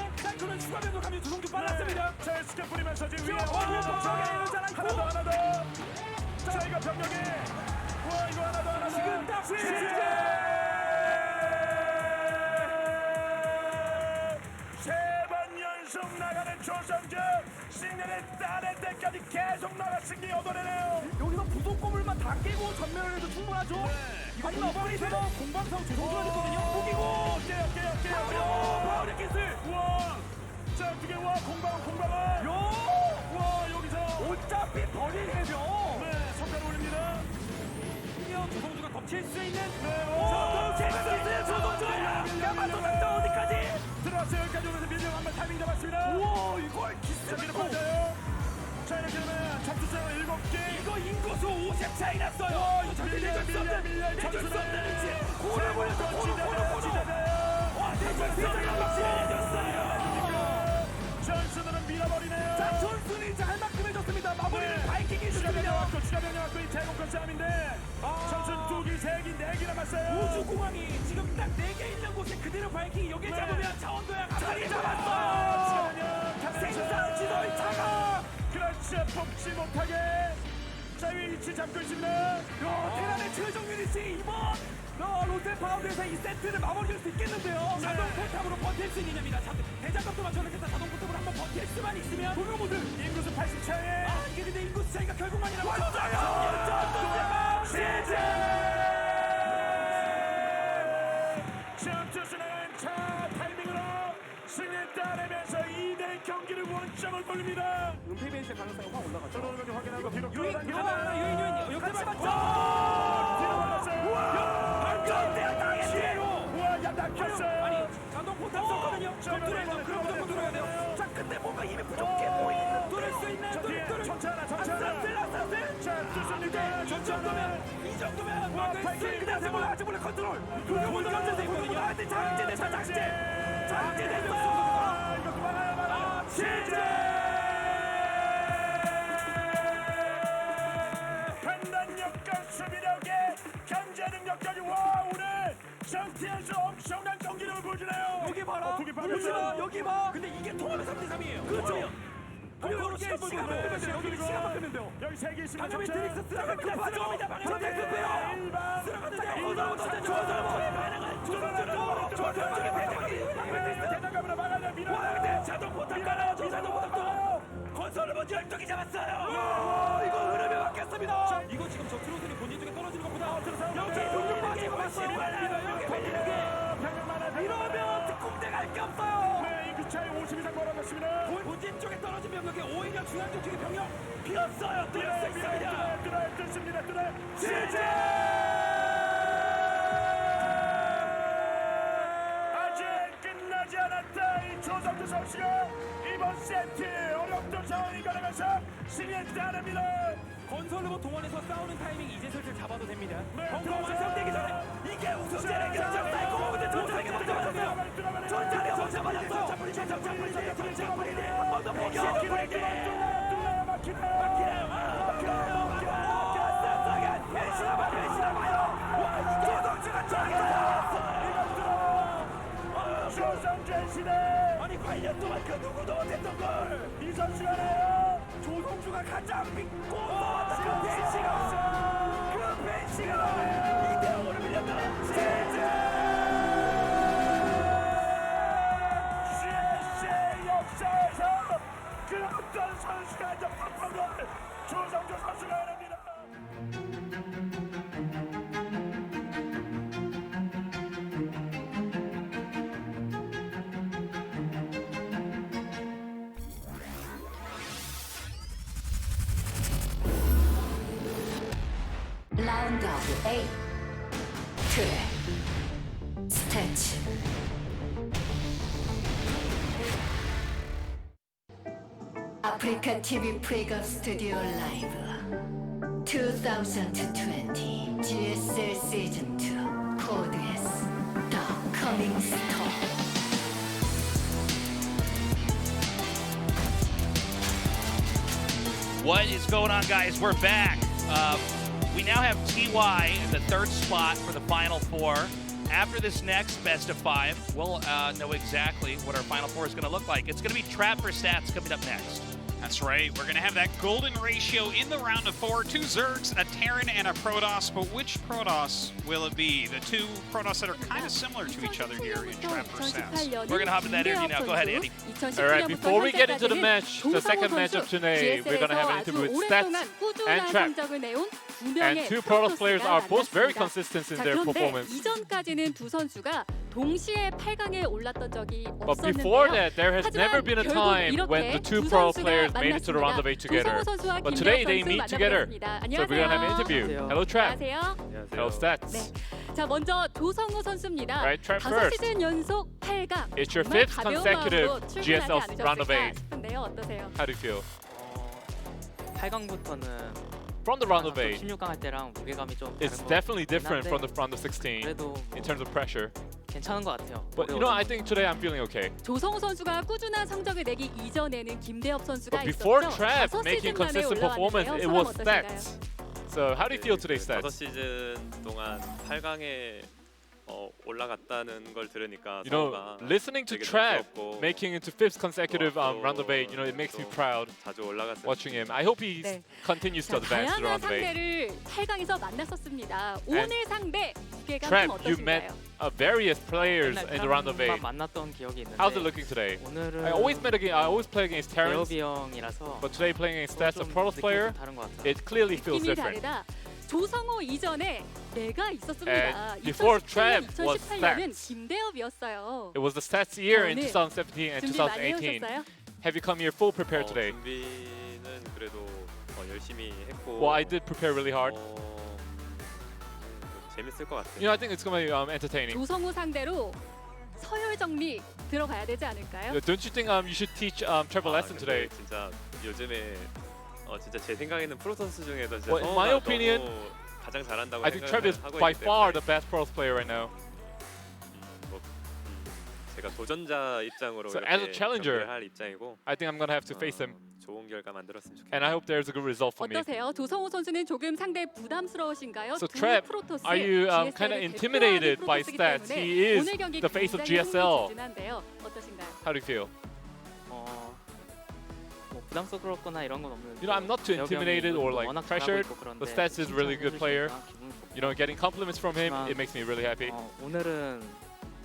추가 변속하면 조성주 빨랐습니다. 자, 스캡 뿌리면서 지금 위에 하나 더. 자, 이거 병력이 이거 하나 더. 지금 딱 세번 연속 나가는 조성주. 시그널에 따낼 때까지 계속 나가 승리 얻어내네요. 여기서 부속건물만 다 깨고 전멸을 해도 충분하죠. 이거 공방에서 공방상 조성주가 됐거든요. 포기고 깨요. 파워리 키스. 우와. 자, 어떻게 공방아. 와, 여기서 어차피 버릴 해죠. 네, 성과를 올립니다. 조성주가 덮칠 수 있는 야마토 작전 어디까지? 들어왔어요. 여기까지 오면서 밀려 한번 타이밍 잡았습니다. 우와, 이걸 기스를 맞아요. 자, 이렇게 되면 점수차가 7개. 이거 인구수 50 차이 났어요. 이거 절대 내줄 수 없는 위치. 고를 보냈어. 와, 내줄 수 없는 위치에 내줬어요. 전수들은 밀어버리네요. 자, 전술이 잘 만큼 해줬습니다. 마무리는 바이킹이 해줬습니다. 추가 병력왔고 이 제공권 싸움인데 점수는 2기, 3기, 4기 남았어요. 우주공항이 지금 딱 4개 있는 곳에 그대로 바이킹이 여기 잡으면 차원도야 가만히 잡았어요. 생산 지도의 차가 그렇죠. 뽑지 못하게 자, 위치 잡고 있습니다. 대란의 최종 유닛이 이번 롯데파운드에서 이 세트를 마무리할 수 있겠는데요. 자동 포탑으로 버틸 수 있느냐입니다. 대장갑도 맞춰놓겠다. 자동 포탑으로 한번 버틸 수만 있으면 도로모드 인구수 80차에 이게 근데 인구수 차이가 결국만이라고 왔어요. 전투수는 차 타이밍으로 승리를 따내면서 2대 경기를 원점을 돌립니다. 은폐 베이스의 가능성이 확 올라가죠. 들어오는 건 확인하고 뒤로 유인 역대 맞죠? 뒤로 맞았어요. 반가운데요. 당했지. 우와, 야, 낚였어요. 아니, 자동 포탑 썼거든요. 그럼 무조건 뚫어야 돼요. 자, 근데 뭔가 힘이 부족해 보이는 뚫을 수 있는 천천히. 자, 뚫습니다. 이 정도면 그다음에 아직 몰라 컨트롤. 모두 견제돼 있거든요. 장제 됐어요. 이것도 막아요. 판단력과 수비력에 견제 능력까지 오늘 전태양수 엄청난 경기를 보여주네요. 여기 봐라. 여기 봐. 근데 이게 통하면 3대3이에요. 그렇죠. 그리고 시간 바꾸면 돼요. 여기 시간 바꾸면 돼요. 여기 3개 있으면 방금이 드릭스 들어갑니다. 전태 급해요. 대장갑으로 막아내 밀어내는데 자동 포탑 깔아요. 자동 포탑도 건설을 먼저 12개 잡았어요. 이거 흐름이 바뀌었습니다. 이거 지금 저 트로슨이 본진 쪽에 떨어지는 것보다 여기 병력 빠지고 있어요. 여기 밀리는 게 이러면 특공대 갈 게 없어요. 네, 인구 차이 50 이상 벌어졌습니다. 본진 쪽에 떨어진 병력이 오히려 중앙 쪽에 병력 비었어요. 뚫을 수 있습니다. 뚫습니다. 아직 끝나지 않았다. 이 조성주 선수가 이번 세트 어렵던 상황이 달려가면서 승리에 기다립니다. 건설로봇 동원해서 싸우는 타이밍 이제 슬슬 잡아도 됩니다. 벙커 들어오세요. 완성되기 전에 이게 우승자의 결정 달콤한데 전장이 먼저 맞았어요. 전장이 먼저 맞았어요. 한번더 포기해요. 조성주의 시대. 아니 8년 동안 그 누구도 못했던 걸 이 선수가 해요. 조성주가 가장 믿고 그 벤치가 그 벤치가 2대0으로 밀렸다. GSL 역사에서 그 어떤 선수가 이제 팍팍을 조성주 선수가 해냅니다. 라운드 8 트랙 스태츠 아프리카 TV 프리급 스튜디오 라이브 2020 GSL 시즌 2 코드 S 더 커밍 스토리 What is going on, guys? We're back. We now have TY in the third spot for the Final Four. After this next best of 5, we'll know exactly what our Final Four is going to look like. It's going to be Trap for Stats coming up next. That's right. We're going to have that golden ratio in the round of 4. 2 Zergs, a Terran, and a Protoss. But which Protoss will it be? The two Protoss that are kind of similar to each other here in Trap for Stats. We're going to hop in that interview now. Go ahead, Andy. All right, before we get into the match, the second matchup today, we're going to have an interview with Stats and Trap. And two Protoss players are both very consistent in their performance. 이전까지는 두 선수가 동시에 8강에 올랐던 적이 But before 없었는데요. that, there has never been a time when the two Pro players made it to the round of 8 together. But today they meet together. So we're going to have an interview. Hello, Trap. 안녕하세요. Hello, Stats. 네. 자, 먼저 조성우 선수입니다. Right, Trap 5 first. 시즌 연속 8강. It's your 정말 fifth 가벼운 consecutive 마음으로 출근하지 GSL round of 8. 않으셨을까 싶은데요. 어떠세요? How do you feel? 8강부터는 From the round of 8, 16강 할 때랑 무게감이 좀 it's 다른 것 definitely different 같긴 from 한데 the round of 16 그래도 in terms of pressure. 괜찮은 것 같아요. But you know, I think today I'm feeling okay. 조성우 선수가 꾸준한 성적을 내기 이전에는 김대엽 선수가 But before 있었죠. Trap 5 making 시즌 만에 consistent performance, 올라왔는데요. it 소감 was 어떠신가요? Stats. So how do you feel today, 5 Stats? 시즌 동안 8강에 올라갔다는 걸 들으니까 You know, 서로가 listening to 되게 Trap 부럽고 making it to 5th consecutive round of 8, you know, it makes me proud 자주 올라갔으면 watching him. I hope he 네. continues to 자, advance to the 다양한 round of 8. 상대를 8강에서 만났었습니다. 오늘 상대 무게감 Trap, 좀 you met 어떠신가요? various players in the round of 8. 만났던 기억이 있는데 How's it looking today? 오늘은 I always play against Terrans, 대엽이 형이라서 but today playing against Stats, a 좀 Protoss player, 느낌이 좀 다른 것 같아요. it clearly feels 느낌이 different. 다르다. 조성호 이전에 내가 있었습니다. And before 2017년, Trap was 2018년은 Stats. 김대엽이었어요. It was the Stats year in 오늘 2017 and 준비 많이 2018. 해오셨어요? Have you come here full prepared today? 준비는 그래도 열심히 했고 Well, I did prepare really hard. 재밌을 것 같아요. You know, I think it's going to be entertaining. 조성호 상대로 서열 정리 들어가야 되지 않을까요? Yeah, don't you think you should teach Trap a lesson today? 진짜 요즘에 진짜 제 생각에는 프로 선수 중에서 진짜 Well, in my 성우가 opinion, 너무 가장 잘한다고 I think Trap is 생각을 하고 by 있기 far 때문에 the best Protoss player right now. 제가 도전자 입장으로 So as a 이렇게 challenger, 경기를 할 입장이고 I think I'm going to have to face him. 좋은 결과 만들었으면 좋겠어요. And I hope there's a good result for me. 어떠세요? 조성호 선수는 조금 상대 부담스러우신가요? So 두 Trap, 프로토스, are you GSL을 kind of 대표하는 intimidated by 프로토스이기 Stats? 때문에 He is 오늘 경기 the face of 굉장히 GSL. 흥미진진한데요. 어떠신가요? How do you feel? 뭐 부담스럽거나 이런 건 없는데. You know, I'm not too 대엽이 형이 intimidated or 요즘 like 워낙 잘하고 pressured. 있고 그런데 The Stats is a really good player. 칭찬해 주시니까 기분 좋고. You know, getting compliments from him, 하지만, it makes me really happy. 오늘은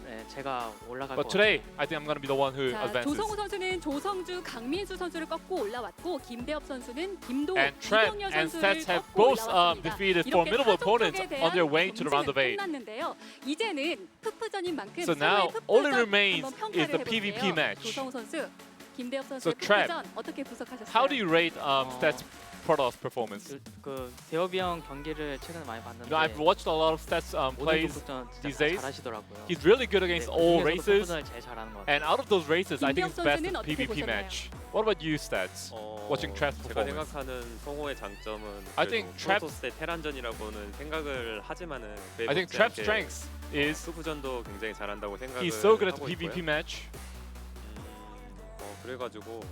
네, 제가 올라갈 But 것 today, I think I'm going to be the one who 자, advances. 조성우 선수는 조성주, 강민수 선수를 꺾고 올라왔고 김대엽 선수는 김도우, And Trap 이병렬 and 선수를 Stats have 꺾고 both 올라왔습니다. defeated 이렇게 formidable 타종 opponents 쪽에 on their 대한 way to the round of 8. 끝났는데요. 이제는 푸푸전인 만큼 So now, 서로의 all it 푸푸전 remains 한번 평가를 is the 해볼게요. PvP match. 조성우 선수, 김대엽 So 선수의 Trap, 푸푸전 어떻게 분석하셨어요? How do you rate Stats Protoss performance? 그 대엽이 형 경기를 최근에 많이 You 봤는데 know, I've watched a lot of Stats plays these days. 잘하시더라고요. He's really good against all races. 푸푸전을 제일 잘하는 것 같아요. And out of those races, I think it's best in 김병 선수는 어떻게 PvP 보셨나요? match. What about you, Stats? watching Trap's 제가 performance. 생각하는 성호의 장점은 I think 프로토스의 테란전이라고는 생각을 하지만은 I think Trap's strength is 수부전도 굉장히 잘한다고 생각을 he's so good at the 하고 PvP 있고요. match. 그래가지고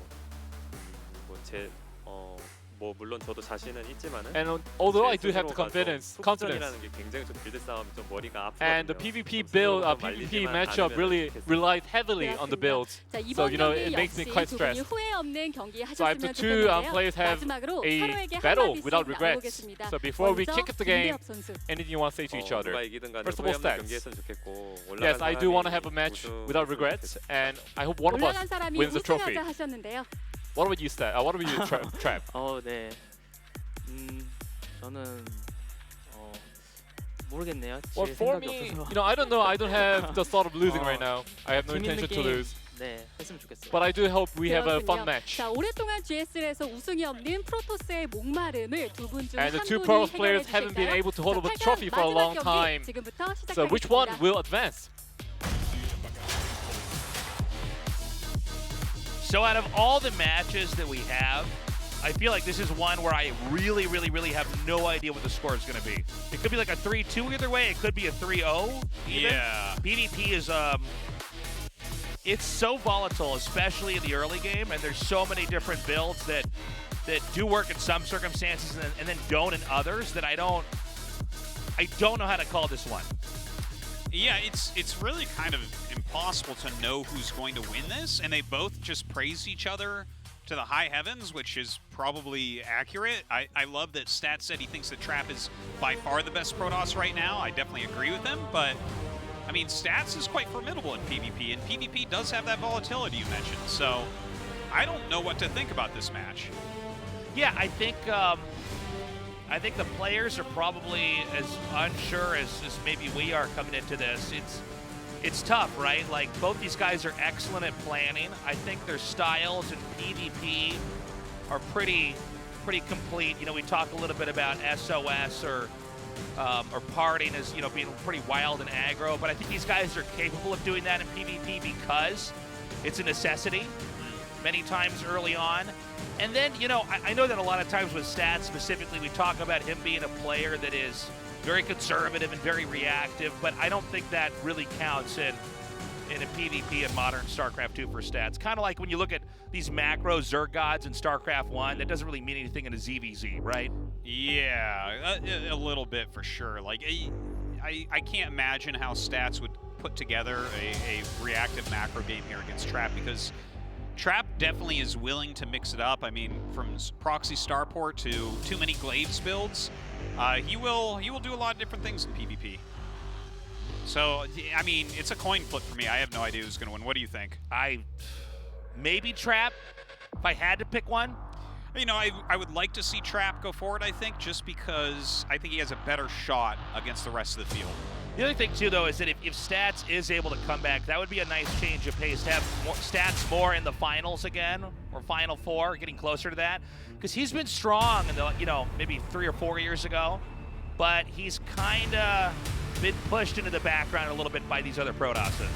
뭐 물론 저도 자신은 있지만은 And although I do have the 스스로가 좀 confidence, 수부전이라는 게 굉장히 좀 빌드 싸움이 좀 머리가 and the 아프거든요. PvP 좀 build, 스스로가 좀 PvP 말리지만 matchup 않으면 really 좋겠어요. relied heavily on the builds. 자, So 이번 you know 경기 it makes me 역시 quite 두 분이 stressed. 후회 없는 경기 So I have the 하셨으면 two 좋겠는데요. players have 마지막으로 a 서로에게 battle 한마디씩 without regrets. 나눠보겠습니다. So before we 먼저 kick off the game, 김대엽 선수. anything you want to say to each other? 누가 이기든 간에 First of 후회 all, 없는 stats. 경기했으면 좋겠고 Yes, 올라간 I do want to 사람이 have a match 우승 without regrets, and I hope one of us 올라간 사람이 wins the trophy. 우승하자 하셨는데요. What about you, Stat? What about you, Trap? 네. 저는 모르겠네요. Well, 제 for 생각이 me, 없어서. you know, I don't know. I don't have the thought of losing right now. I have no 재밌는 intention to 게임, lose. 네, 했으면 좋겠어요. But I do hope we have a fun 그렇군요. match. 자, 오랫동안 GSL에서 우승이 없는 프로토스의 목마름을 두 분 중 And 한 the two 분이 pro 해결해 players haven't been 주실까요? able to hold up a 자, trophy for a 마지막 long 경기 time. 지금부터 So which one 시작하겠습니다. will advance? So out of all the matches that we have, I feel like this is one where I really have no idea what the score is going to be. It could be like a 3-2 either way. It could be a 3-0 even. Yeah. PvP is it's so volatile, especially in the early game, and there's so many different builds that do work in some circumstances and then don't in others that I don't know how to call this one. Yeah, it's really kind of impossible to know who's going to win this, and they both just praise each other to the high heavens, which is probably accurate. I love that Stat said he thinks that Trap is by far the best Protoss right now. I definitely agree with him, but I mean, Stats is quite formidable in PvP, and PvP does have that volatility you mentioned, so I don't know what to think about this match. Yeah, I think the players are probably as unsure as maybe we are coming into this. It's tough, right? Like, both these guys are excellent at planning. I think their styles in PvP are pretty complete. You know, we talk a little bit about SOS or parting as, you know, being pretty wild and aggro, but I think these guys are capable of doing that in PvP because it's a necessity many times early on. And then, you know, I know that a lot of times with Stats specifically, we talk about him being a player that is very conservative and very reactive, but I don't think that really counts in a PvP in modern StarCraft 2 for Stats. Kind of like when you look at these macro Zerg gods in StarCraft 1, that doesn't really mean anything in a ZVZ, right? Yeah, a little bit for sure. Like, I can't imagine how Stats would put together a reactive macro game here against Trap, because Trap definitely is willing to mix it up. I mean, from proxy starport to too many glaives builds, he will do a lot of different things in PvP. So, I mean, it's a coin flip for me. I have no idea who's going to win. What do you think? Maybe Trap, if I had to pick one. You know, I would like to see Trap go forward, I think, just because I think he has a better shot against the rest of the field. The other thing, too, though, is that if Stats is able to come back, that would be a nice change of pace to have Stats more in the finals again, or Final Four, getting closer to that. Because he's been strong, in the, you know, maybe 3 or 4 years ago, but he's kind of been pushed into the background a little bit by these other Protosses.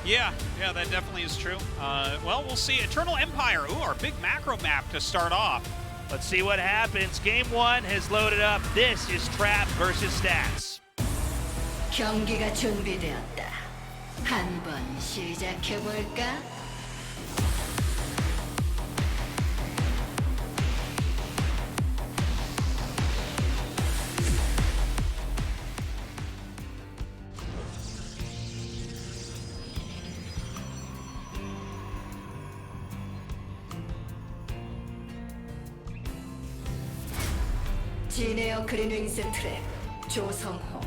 Yeah, that definitely is true. Well, we'll see. Eternal Empire, ooh, our big macro map to start off. Let's see what happens. Game 1 has loaded up. This is Trap versus Stats. 경기가 준비되었다. 한번 시작해볼까? 진에어 그린윙스 트랩 조성호.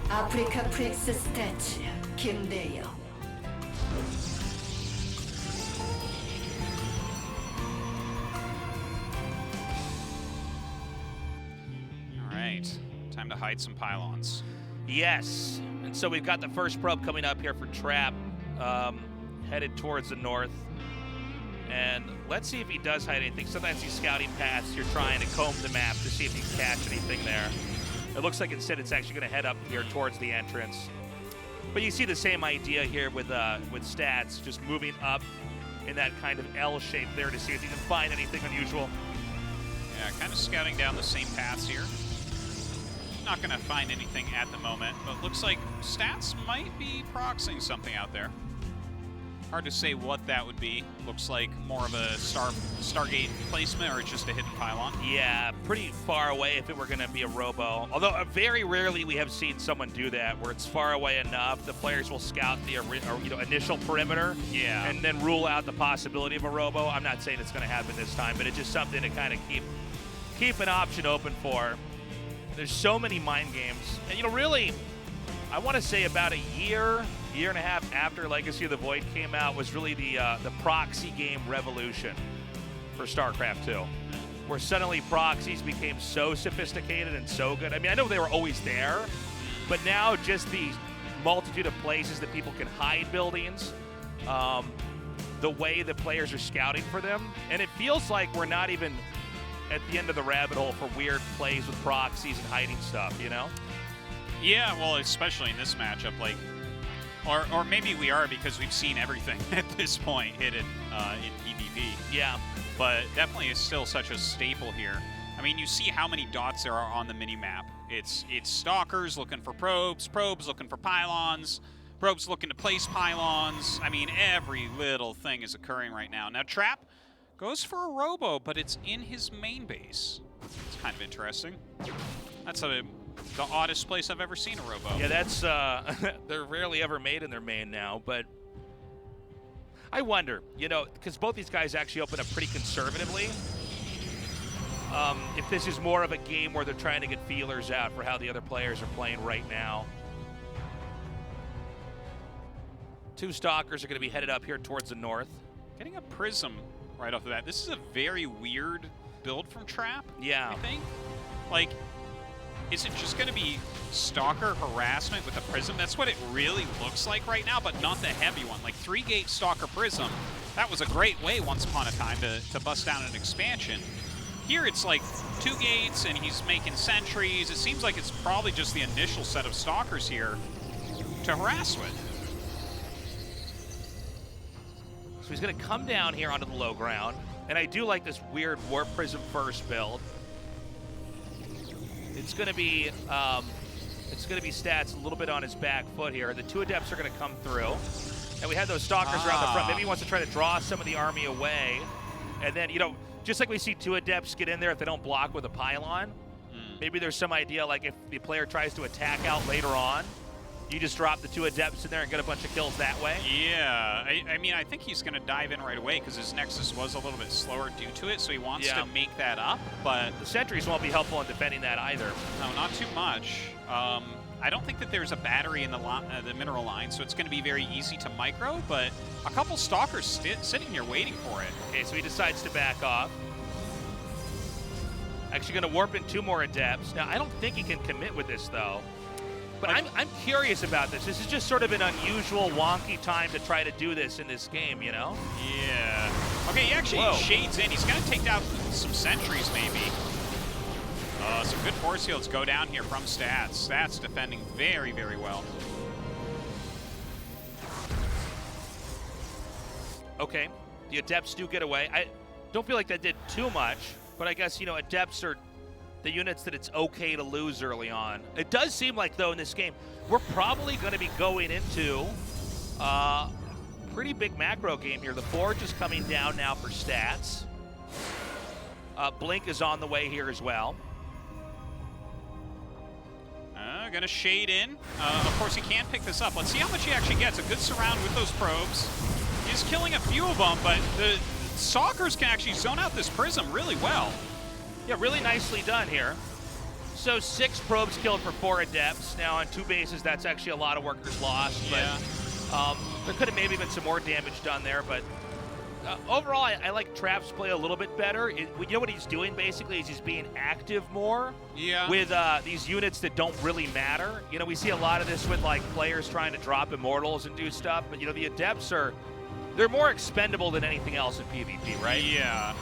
아프리카 프릭스 스태츠 김대엽. All right, time to hide some pylons. Yes, and so we've got the first probe coming up here for Trap, headed towards the north. And let's see if he does hide anything. Sometimes these scouting paths, you're trying to comb the map to see if you can catch anything there. It looks like instead it's actually going to head up here towards the entrance. But you see the same idea here with stats, just moving up in that kind of L shape there to see if you can find anything unusual. Yeah, kind of scouting down the same paths here. Not going to find anything at the moment, but looks like stats might be proxying something out there. Hard to say what that would be. Looks like more of a Stargate placement, or it's just a hidden pylon. Yeah, pretty far away if it were going to be a robo. Although very rarely we have seen someone do that, where it's far away enough, the players will scout the initial perimeter, yeah, and then rule out the possibility of a robo. I'm not saying it's going to happen this time, but it's just something to kind of keep an option open for. There's so many mind games, and really, I want to say about a year and a half after Legacy of the Void came out was really the proxy game revolution for StarCraft 2, where suddenly proxies became so sophisticated and so good. I mean, I know they were always there, but now just the multitude of places that people can hide buildings, the way the players are scouting for them, and it feels like we're not even at the end of the rabbit hole for weird plays with proxies and hiding stuff, Yeah, well, especially in this matchup, or maybe we are because we've seen everything at this point hidden in PvP. Yeah. But definitely is still such a staple here. I mean, you see how many dots there are on the mini-map. It's stalkers looking for probes, probes looking for pylons, probes looking to place pylons. I mean, every little thing is occurring right now. Now, Trap goes for a robo, but it's in his main base. It's kind of interesting. That's the oddest place I've ever seen a robo. Yeah, that's they're rarely ever made in their main now, but I wonder, because both these guys actually open up pretty conservatively. If this is more of a game where they're trying to get feelers out for how the other players are playing right now. Two stalkers are going to be headed up here towards the north. Getting a prism right off the bat. This is a very weird build from Trap. Yeah. I think. Is it just going to be stalker harassment with a prism? That's what it really looks like right now, but not the heavy one. 3-gate stalker prism, that was a great way once upon a time to bust down an expansion. Here it's 2 gates and he's making sentries. It seems like it's probably just the initial set of stalkers here to harass with. So he's going to come down here onto the low ground, and I do like this weird Warp Prism first build. It's going to be stats a little bit on his back foot here. The two adepts are going to come through, and we had those stalkers around the front. Maybe he wants to try to draw some of the army away, and then just like we see two adepts get in there if they don't block with a pylon. Maybe there's some idea if the player tries to attack out later on, you just drop the two adepts in there and get a bunch of kills that way. Yeah, I mean, I think he's going to dive in right away because his Nexus was a little bit slower due to it, so he wants to make that up, but the sentries won't be helpful in defending that either. No, not too much. I don't think that there's a battery in the mineral line, so it's going to be very easy to micro, but a couple stalkers sitting here waiting for it. Okay, so he decides to back off. Actually going to warp in 2 more adepts. Now, I don't think he can commit with this, though. But I'm curious about this. This is just sort of an unusual, wonky time to try to do this in this game, Yeah. Okay, he actually shades in. He's going to take down some sentries, maybe. Some good force fields go down here from Stats. Stats defending very, very well. Okay, the adepts do get away. I don't feel like that did too much, but I guess, adepts are the units that it's okay to lose early on. It does seem like, though, in this game, we're probably going to be going into a pretty big macro game here. The Forge is coming down now for Stats. Blink is on the way here as well. Going to shade in. Of course, he can pick this up. Let's see how much he actually gets. A good surround with those probes. He's killing a few of them, but the stalkers can actually zone out this prism really well. Yeah, really nicely done here. So 6 probes killed for 4 adepts. Now on 2 bases, that's actually a lot of workers lost. Yeah. But there could have maybe been some more damage done there. But overall, I like Trap's play a little bit better. You know what he's doing basically is he's being active more with these units that don't really matter. We see a lot of this with players trying to drop immortals and do stuff. But the adepts are they're more expendable than anything else in PvP, right? Yeah,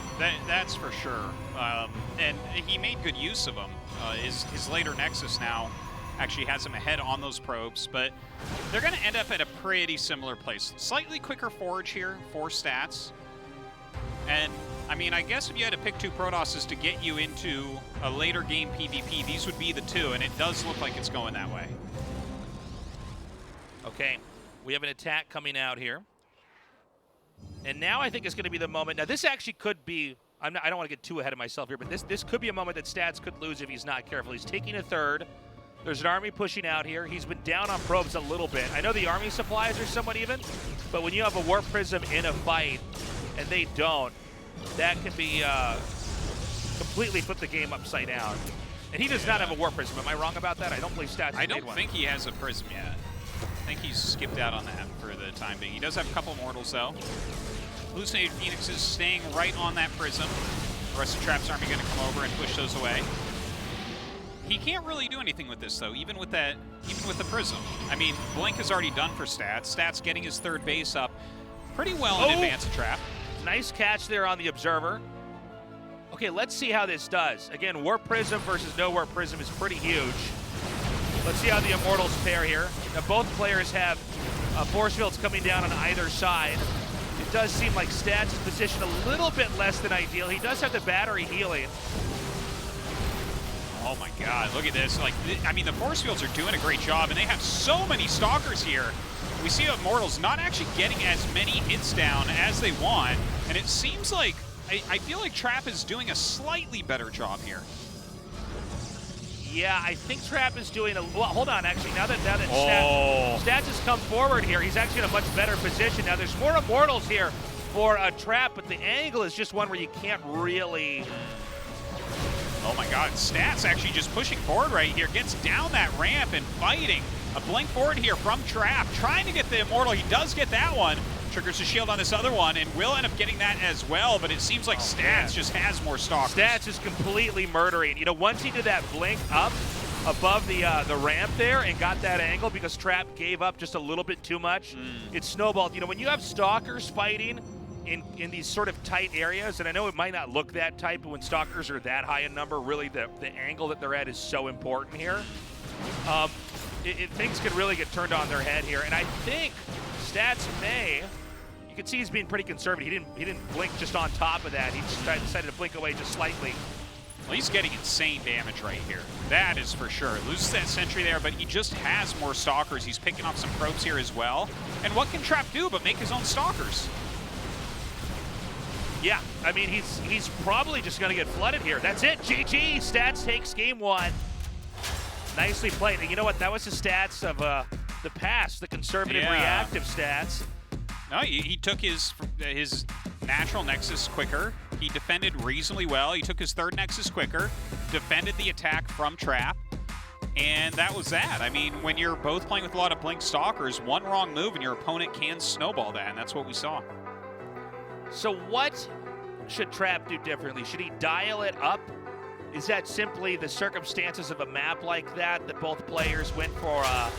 that's for sure. And he made good use of them. His later Nexus now actually has him ahead on those probes, but they're going to end up at a pretty similar place. Slightly quicker forage here, 4 stats. And, I mean, I guess if you had to pick 2 Protosses to get you into a later game PvP, these would be the 2, and it does look like it's going that way. Okay, we have an attack coming out here. And now I think it's going to be the moment. Now, this actually could be, I don't want to get too ahead of myself here, but this could be a moment that Stats could lose if he's not careful. He's taking a third. There's an army pushing out here. He's been down on probes a little bit. I know the army supplies are somewhat even, but when you have a Warp Prism in a fight and they don't, that can be completely flip the game upside down. And he does not have a Warp Prism. Am I wrong about that? I don't believe Stats I don't think he has a Prism yet. I think he's skipped out on that for the time being. He does have a couple Mortals, though. Hallucinated Phoenix is staying right on that Prism. The rest of Trap's army going to come over and push those away. He can't really do anything with this, though, even with the Prism. I mean, Blink is already done for Stats. Stats getting his 3rd base up pretty well in advance of Trap. Nice catch there on the Observer. Okay, let's see how this does. Again, Warp Prism versus no Warp Prism is pretty huge. Let's see how the Immortals pair here. Now, both players have force fields coming down on either side. It does seem like Stats is positioned a little bit less than ideal. He does have the battery healing. Oh my God, look at this. Like, I mean, the force fields are doing a great job, and they have so many Stalkers here. We see Immortals not actually getting as many hits down as they want, and it seems like, I feel like Trap is doing a slightly better job here. Yeah, I think Trap is doing a, well, hold on, actually, now that Stats has come forward here, he's actually in a much better position. Now, there's more Immortals here for a Trap, but the angle is just one where you can't really... Oh my God, Stats actually just pushing forward right here, gets down that ramp and fighting. A blink forward here from Trap, trying to get the Immortal. He does get that one. Triggers the shield on this other one and will end up getting that as well, but it seems like Stats just has more Stalkers. Stats is completely murdering. You know, once he did that blink up above the ramp there and got that angle because Trap gave up just a little bit too much, it snowballed. You know, when you have Stalkers fighting in these sort of tight areas, and I know it might not look that tight, but when Stalkers are that high in number, really the angle that they're at is so important here. Things can really get turned on their head here, and I think Stats may, you can see he's being pretty conservative. He didn't blink just on top of that. He just decided to blink away just slightly. Well, he's getting insane damage right here. That is for sure. Loses that sentry there, but he just has more Stalkers. He's picking off some probes here as well. And what can Trap do but make his own Stalkers? Yeah, I mean, he's probably just going to get flooded here. That's it, GG. Stats takes game 1. Nicely played. And you know what? That was the Stats of the past, the conservative reactive Stats. No, he took his natural Nexus quicker. He defended reasonably well. He took his 3rd Nexus quicker, defended the attack from Trap, and that was that. I mean, when you're both playing with a lot of Blink Stalkers, one wrong move and your opponent can snowball that, and that's what we saw. So what should Trap do differently? Should he dial it up? Is that simply the circumstances of a map like that both players went for a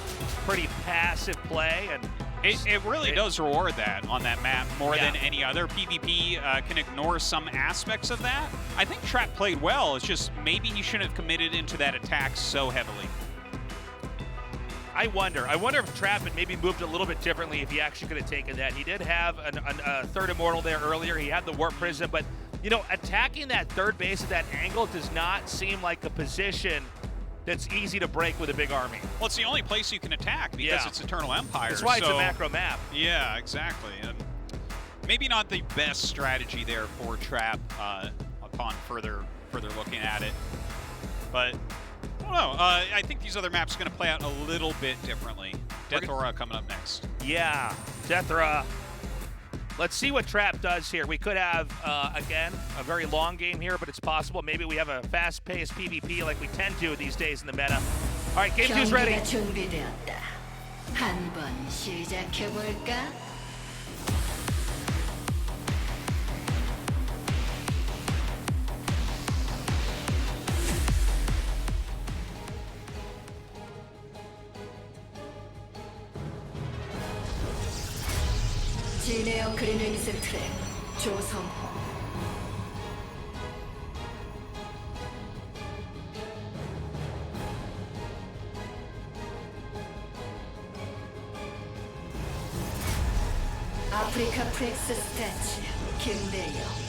pretty passive play? And it really does reward that on that map more than any other. PvP can ignore some aspects of that. I think Trap played well. It's just maybe he shouldn't have committed into that attack so heavily. I wonder if Trap had maybe moved a little bit differently if he actually could have taken that. He did have a 3rd Immortal there earlier. He had the Warp Prism, but you know, attacking that 3rd base at that angle does not seem like a position that's easy to break with a big army. Well, it's the only place you can attack because it's Eternal Empire. That's why it's a macro map. Yeah, exactly. And maybe not the best strategy there for Trap upon further looking at it, but I don't know. I think these other maps are going to play out a little bit differently. Death Aura coming up next. Yeah, Death Aura. Let's see what Trap does here. We could have, again, a very long game here, but it's possible. Maybe we have a fast-paced PvP like we tend to these days in the meta. All right, game 2's ready. 준비되었다. 한번 시작해볼까? 네어 그린 윙스 트랙 조성호. 아프리카 프렉스 스태치 김대영.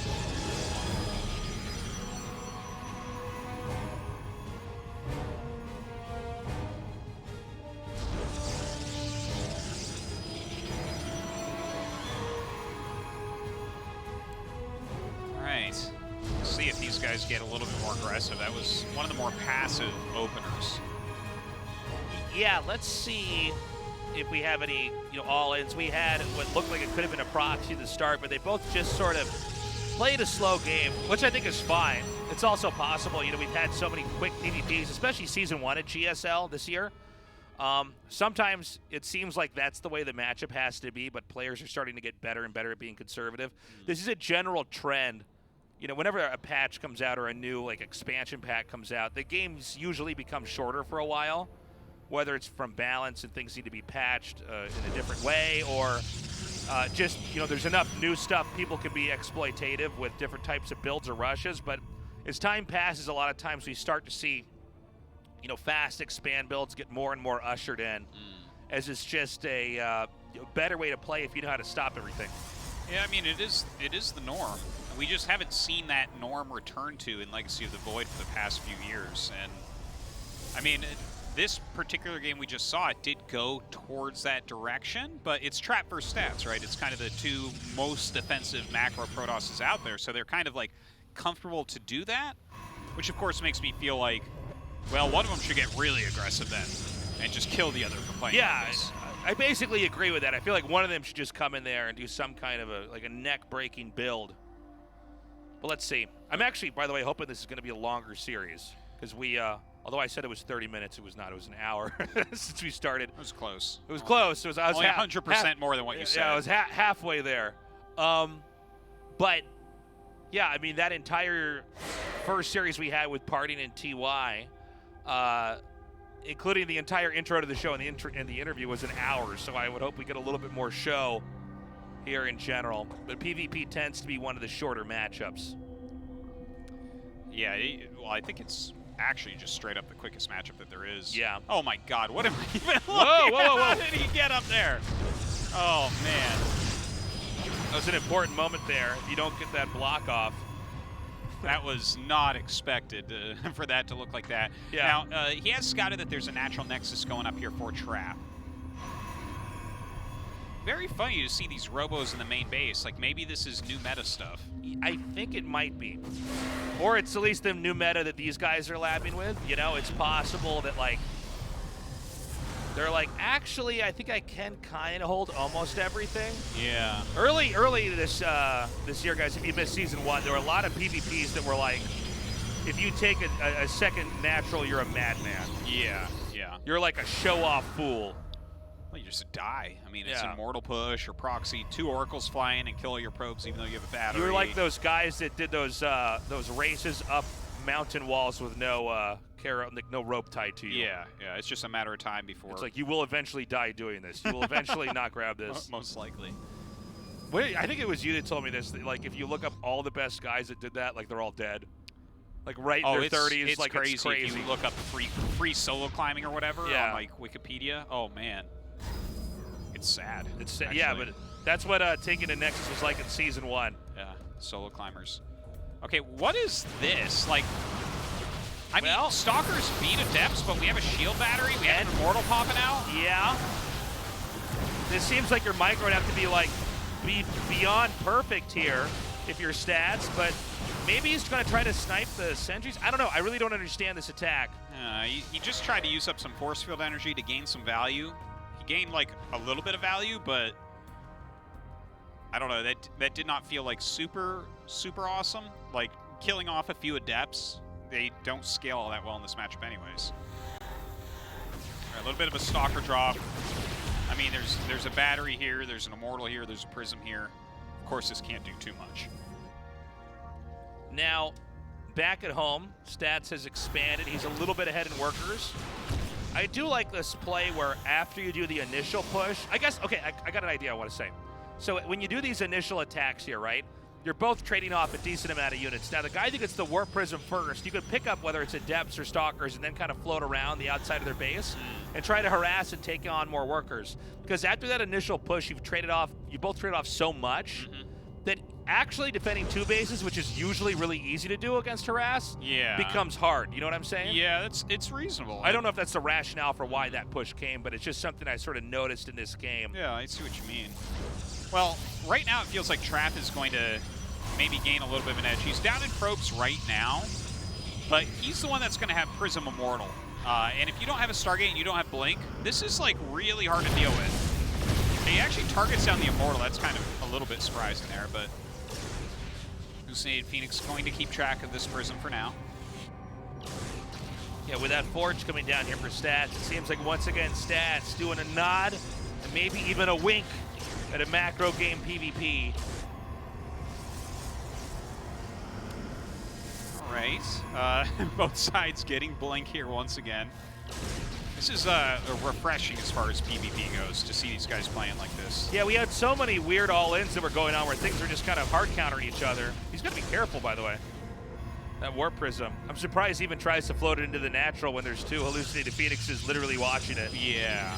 Right. Let's see if these guys get a little bit more aggressive. That was one of the more passive openers. Yeah, let's see if we have any, all-ins. We had what looked like it could have been a proxy to the start, but they both just sort of played a slow game, which I think is fine. It's also possible, we've had so many quick PvPs, especially Season 1 at GSL this year. Sometimes it seems like that's the way the matchup has to be, but players are starting to get better and better at being conservative. This is a general trend. Whenever a patch comes out or a new expansion pack comes out, the games usually become shorter for a while, whether it's from balance and things need to be patched in a different way, or just, there's enough new stuff people can be exploitative with different types of builds or rushes. But as time passes, a lot of times we start to see fast expand builds get more and more ushered in, as it's just a better way to play if you know how to stop everything. Yeah, I mean, it is the norm. We just haven't seen that norm return to in Legacy of the Void for the past few years. And, I mean, this particular game we just saw, it did go towards that direction, but it's trap versus stats, right? It's kind of the two most defensive macro Protosses out there, so they're kind of, comfortable to do that, which, of course, makes me feel like, well, one of them should get really aggressive then and just kill the other for playing. Yeah, I basically agree with that. I feel like one of them should just come in there and do some kind of a neck-breaking build. But let's see. I'm actually, by the way, hoping this is going to be a longer series, because we, although I said it was 30 minutes, it was not. It was an hour since we started. It was close. It was close. It was, I was only 100% more than what you said. Yeah, I was halfway there. But, yeah, I mean, that entire first series we had with Parting and TY, including the entire intro to the show and the interview, was an hour, so I would hope we get a little bit more show here in general. But PvP tends to be one of the shorter matchups. Yeah, well, I think it's actually just straight up the quickest matchup that there is. Yeah. Oh my God, what am I even looking whoa. How did he get up there? Oh man. That was an important moment there. If you don't get that block off. That was not expected for that to look like that. Yeah. Now, he has scouted that there's a natural nexus going up here for trap. Very funny to see these robos in the main base. Maybe this is new meta stuff. I think it might be. Or it's at least the new meta that these guys are labbing with. It's possible that, they're actually, I think I can kind of hold almost everything. Yeah. Early this year, guys, if you missed Season 1, there were a lot of PvPs that were if you take a second natural, you're a madman. Yeah. You're like a show-off fool. Well, you just die. I mean, it's Immortal Push or Proxy. 2 Oracles fly in and kill all your probes even though you have a battery. You were like those guys that did those races up mountain walls with no no rope tied to you. Yeah, it's just a matter of time before. It's you will eventually die doing this. You will eventually not grab this. Most likely. Wait, I think it was you that told me this. That, if you look up all the best guys that did that, they're all dead. Right in their 30s. It's crazy. It's crazy. If you look up free solo climbing or whatever on Wikipedia. Oh man, it's sad. It's sad. Yeah, but that's what taking a Nexus was like in Season 1. Yeah, solo climbers. Okay, what is this? I mean, Stalkers beat Adepts, but we have a shield battery. We have an Immortal popping out. Yeah. This seems like your micro would have to be beyond perfect here if your stats, but maybe he's going to try to snipe the sentries. I don't know. I really don't understand this attack. He just tried to use up some force field energy to gain some value. He gained a little bit of value, but I don't know. That did not feel super awesome. Killing off a few Adepts, they don't scale all that well in this matchup anyways. All right, a little bit of a Stalker drop. I mean, there's a battery here, there's an Immortal here, there's a Prism here. Of course, this can't do too much. Now, back at home, Stats has expanded. He's a little bit ahead in workers. I do like this play where after you do the initial push, I guess, okay, I got an idea I want to say. So when you do these initial attacks here, right, you're both trading off a decent amount of units. Now, the guy that gets the Warp Prism first, you could pick up whether it's Adepts or Stalkers and then kind of float around the outside of their base and try to harass and take on more workers. Because after that initial push, you both traded off so much that actually defending 2 bases, which is usually really easy to do against harass, becomes hard. You know what I'm saying? Yeah, it's reasonable. I don't know if that's the rationale for why that push came, but it's just something I sort of noticed in this game. Yeah, I see what you mean. Well, right now it feels like Trap is going to maybe gain a little bit of an edge. He's down in probes right now, but he's the one that's going to have Prism Immortal. And if you don't have a Stargate and you don't have Blink, this is like really hard to deal with. He actually targets down the Immortal. That's kind of a little bit surprising there, but Hallucinated Phoenix going to keep track of this Prism for now. Yeah, with that Forge coming down here for Stats, it seems like once again Stats doing a nod and maybe even a wink at a macro game PvP. All right, both sides getting Blink here once again. This is refreshing as far as PvP goes to see these guys playing like this. Yeah, we had so many weird all-ins that were going on where things were just kind of hard countering each other. He's got to be careful, by the way. That Warp Prism. I'm surprised he even tries to float it into the natural when there's 2 Hallucinated Phoenixes literally watching it. Yeah.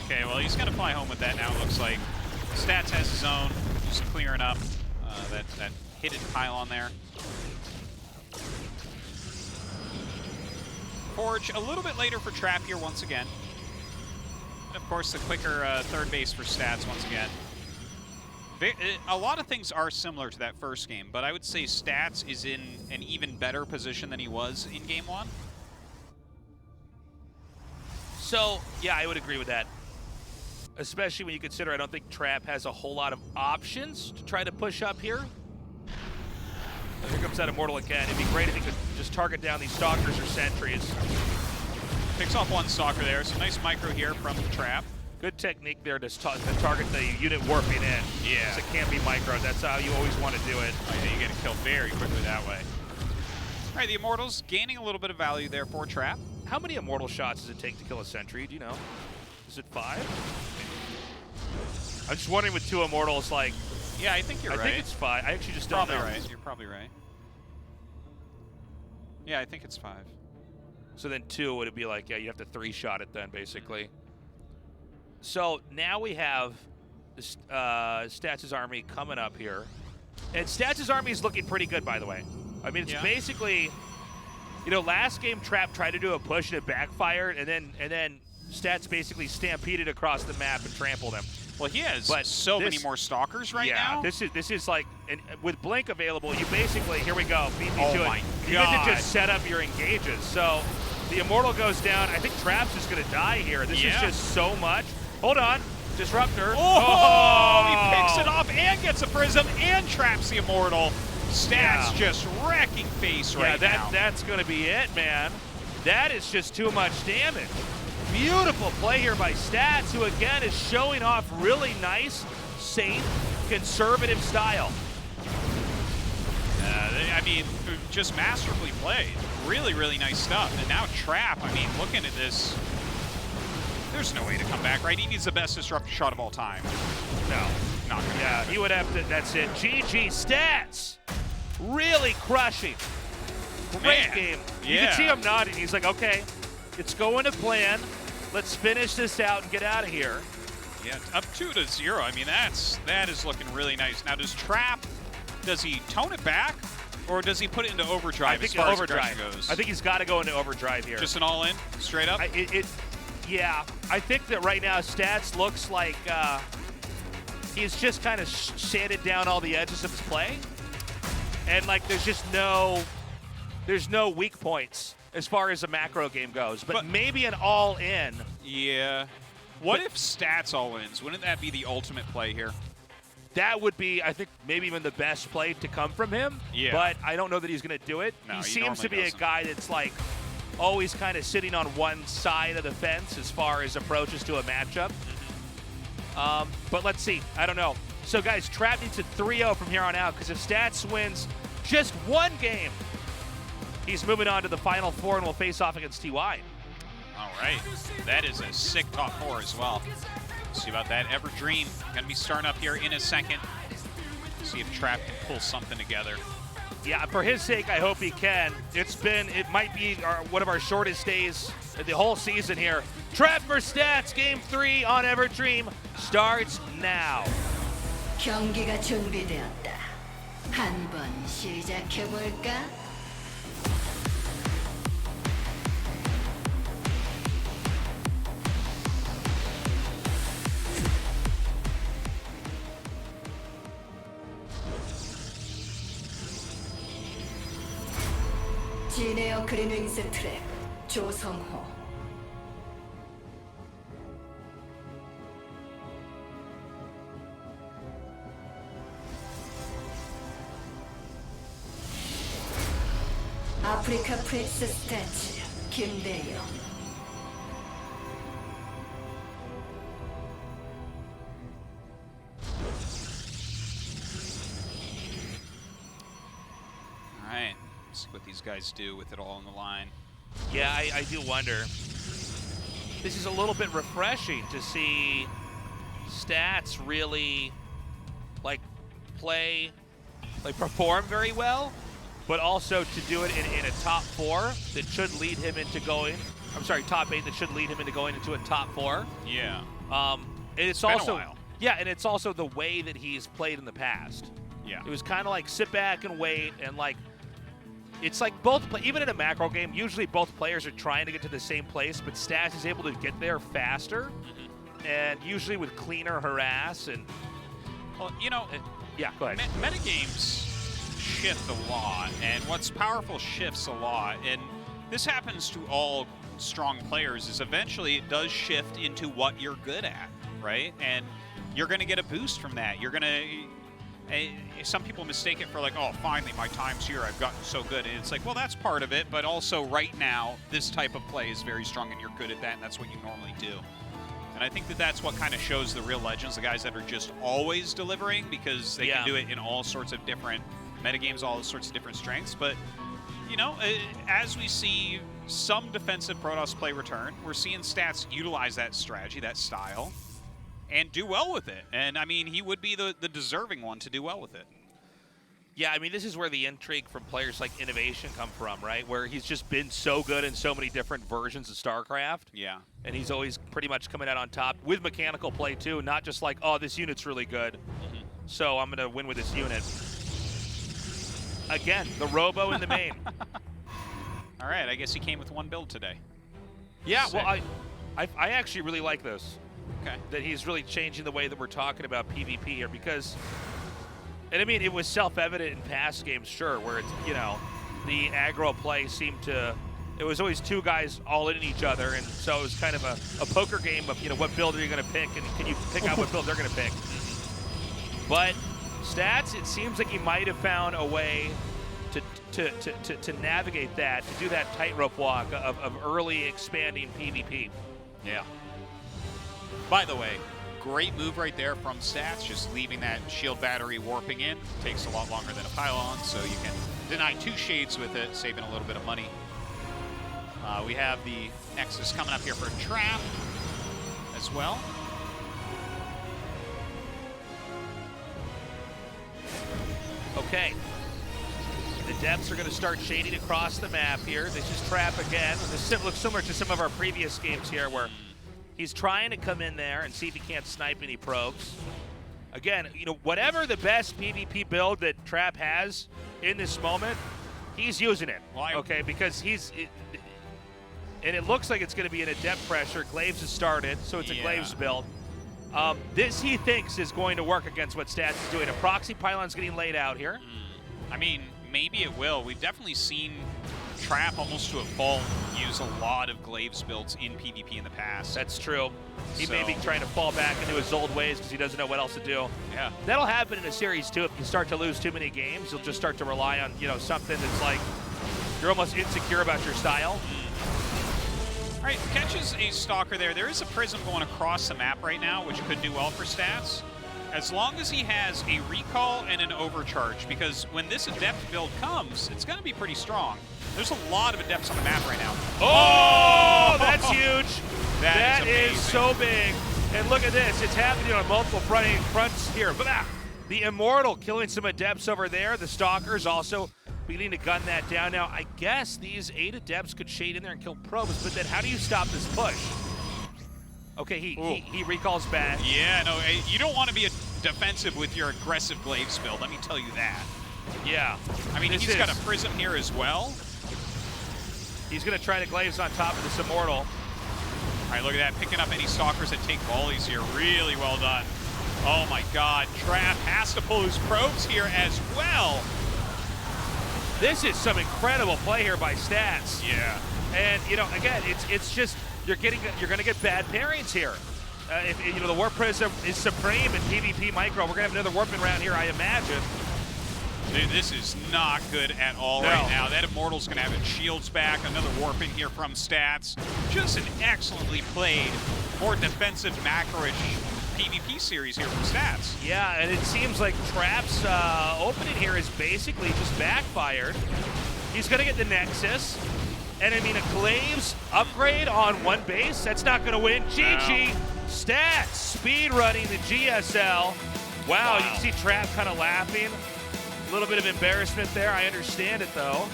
Okay, well, he's going to fly home with that now, it looks like. Stats has his own. Just clearing up that hidden pylon there. Forge a little bit later for Trap here once again. And of course, the quicker third base for Stats once again. A lot of things are similar to that first game, but I would say Stats is in an even better position than he was in Game 1. So, yeah, I would agree with that. Especially when you consider I don't think Trap has a whole lot of options to try to push up here. Here comes that Immortal again. It'd be great if he could just target down these Stalkers or Sentries. Picks off 1 Stalker there. Some nice micro here from Trap. Good technique there to target the unit warping in. Yeah. So it can't be micro. That's how you always want to do it. Oh, yeah, you get a kill very quickly that way. All right, the Immortals gaining a little bit of value there for Trap. How many Immortal shots does it take to kill a Sentry? Do you know? Is it 5? I'm just wondering with 2 Immortals, like... Yeah, I think you're right. I think it's 5. I actually just don't know. Right. You're probably right. Yeah, I think it's 5. So then 2 would it be like, yeah, you have to 3-shot it then, basically. So now we have Stats' army coming up here. And Stats' army is looking pretty good, by the way. I mean, it's basically, you know, last game Trap tried to do a push and it backfired, and then Stats basically stampeded across the map and trampled him. Well, he has so many more Stalkers right now. Yeah, this is like, and with Blink available, you basically, here we go, beat me to it. My you get to just set up your engages. So the Immortal goes down. I think Trap's just going to die here. This is just so much. Hold on. Disruptor. Oh, he picks it off and gets a Prism and traps the Immortal. Stats just wrecking face right now. That's going to be it, man. That is just too much damage. Beautiful play here by Stats, who again is showing off really nice, safe, conservative style. I mean, just masterfully played. Really, really nice stuff. And now Trap, I mean, looking at this, there's no way to come back, right? He needs the best disruptor shot of all time. No. Not gonna happen. He would have to, that's it. GG Stats. Really crushing. Great game. You can see him nodding. He's like, okay, it's going to plan. Let's finish this out and get out of here. Yeah, up 2-0. I mean, that is looking really nice. Now, does he tone it back, or does he put it into overdrive? I think as far overdrive. As goes? I think he's got to go into overdrive here. Just an all-in, straight up. Yeah, I think that right now Stats looks like he's just kind of sanded down all the edges of his play, and like there's no weak points as far as a macro game goes, but maybe an all-in. Yeah. What if Stats all-ins? Wouldn't that be the ultimate play here? That would be, I think, maybe even the best play to come from him. Yeah. But I don't know that he's going to do it. No, he seems to be a guy that's like always kind of sitting on one side of the fence as far as approaches to a matchup. But let's see. I don't know. So, guys, Trap needs a 3-0 from here on out, because if Stats wins just one game, he's moving on to the Final Four and will face off against TY. All right. That is a sick top 4 as well. See about that. Ever Dream gonna be starting up here in a second. See if Trap can pull something together. Yeah, for his sake, I hope he can. It might be one of our shortest days the whole season here. Trap for Stats, Game 3 on Ever Dream starts now. 경기가 준비되었다. 한번 시작해 볼까? 진에어 그린윙스 트랙 조성호. 아프리카 프렉스 스태츠 김대영. All right, see what these guys do with it all on the line. Yeah, I do wonder. This is a little bit refreshing to see Stats really perform very well, but also to do it in a top 4 that should lead him into going. I'm sorry, top 8 that should lead him into going into a top 4. Yeah. And it's been also a while. Yeah, and it's also the way that he's played in the past. Yeah. It was kind of like sit back and wait, and it's like even in a macro game, usually both players are trying to get to the same place, but Stats is able to get there faster, and usually with cleaner harass and. Well, you know, yeah, go ahead. Metagames shift a lot, and what's powerful shifts a lot, and this happens to all strong players. Is eventually it does shift into what you're good at, right? And you're going to get a boost from that. You're going to. Some people mistake it for oh, finally my time's here, I've gotten so good. And it's like, well, that's part of it, but also right now, this type of play is very strong and you're good at that, and that's what you normally do. And I think that that's what kind of shows the real legends, the guys that are just always delivering, because they can do it in all sorts of different metagames, all sorts of different strengths. But, you know, as we see some defensive Protoss play return, we're seeing Stats utilize that strategy, that style, and do well with it. And, I mean, he would be the deserving one to do well with it. Yeah, I mean, this is where the intrigue from players like Innovation come from, right? Where he's just been so good in so many different versions of StarCraft. Yeah. And he's always pretty much coming out on top with mechanical play, too. Not just like, oh, this unit's really good, so I'm going to win with this unit. Again, the Robo in the main. All right, I guess he came with one build today. Yeah, well, I actually really like this. Okay. That he's really changing the way that we're talking about PvP here, because, and I mean, it was self-evident in past games, sure, where it's, you know, the aggro play seemed to, it was always two guys all in each other, and so it was kind of a poker game of, you know, what build are you going to pick, and can you pick out what build they're going to pick. But Stats, it seems like he might have found a way to navigate that, to do that tightrope walk of early expanding PvP. Yeah. By the way, great move right there from Stats, just leaving that shield battery warping in. Takes a lot longer than a pylon, so you can deny 2 shades with it, saving a little bit of money. We have the Nexus coming up here for a trap as well. Okay. The depths are going to start shading across the map here. This is Trap again. This looks similar to some of our previous games here where he's trying to come in there and see if he can't snipe any probes. Again, you know, whatever the best PvP build that Trap has in this moment, he's using it, okay? Because and it looks like it's going to be in a depth pressure. Glaives has started, so it's a Glaives build. This, he thinks, is going to work against what Stats is doing. A proxy pylon's getting laid out here. I mean, maybe it will. We've definitely seen Trap almost to a fault use a lot of Glaives builds in PvP in the past. That's true. He may be trying to fall back into his old ways because he doesn't know what else to do. Yeah. That'll happen in a series too. If you start to lose too many games, you'll just start to rely on, you know, something that's like you're almost insecure about your style. All right, catches a Stalker there. There is a Prism going across the map right now, which could do well for Stats. As long as he has a recall and an overcharge, because when this Adept build comes, it's going to be pretty strong. There's a lot of Adepts on the map right now. Oh, that's huge. That is so big. And look at this, it's happening on multiple fronts here. But the Immortal killing some Adepts over there. The Stalkers also beginning to gun that down. Now, I guess these 8 Adepts could shade in there and kill probes, but then how do you stop this push? Okay, he recalls back. Yeah, no, you don't want to be defensive with your aggressive Glaives build, let me tell you that. Yeah. I mean, he's got a Prism here as well. He's going to try to Glaives on top of this Immortal. All right, look at that, picking up any Stalkers that take volleys here. Really well done. Oh my God, Trap has to pull his probes here as well. This is some incredible play here by Stats. Yeah. And, you know, again, it's just, you're going to get bad pairings here. If you know, the Warp Prism is supreme in PvP Micro, we're going to have another Warping round here, I imagine. Dude, this is not good at all right now. That Immortal's going to have its shields back. Another Warping here from Stats. Just an excellently played, more defensive macro-ish PvP series here from Stats. Yeah, and it seems like Trap's opening here is basically just backfired. He's going to get the Nexus. And I mean, a Glaives upgrade on one base, that's not going to win. GG, Stats, speed running the GSL. Wow, you can see Trap kind of laughing. A little bit of embarrassment there. I understand it, though.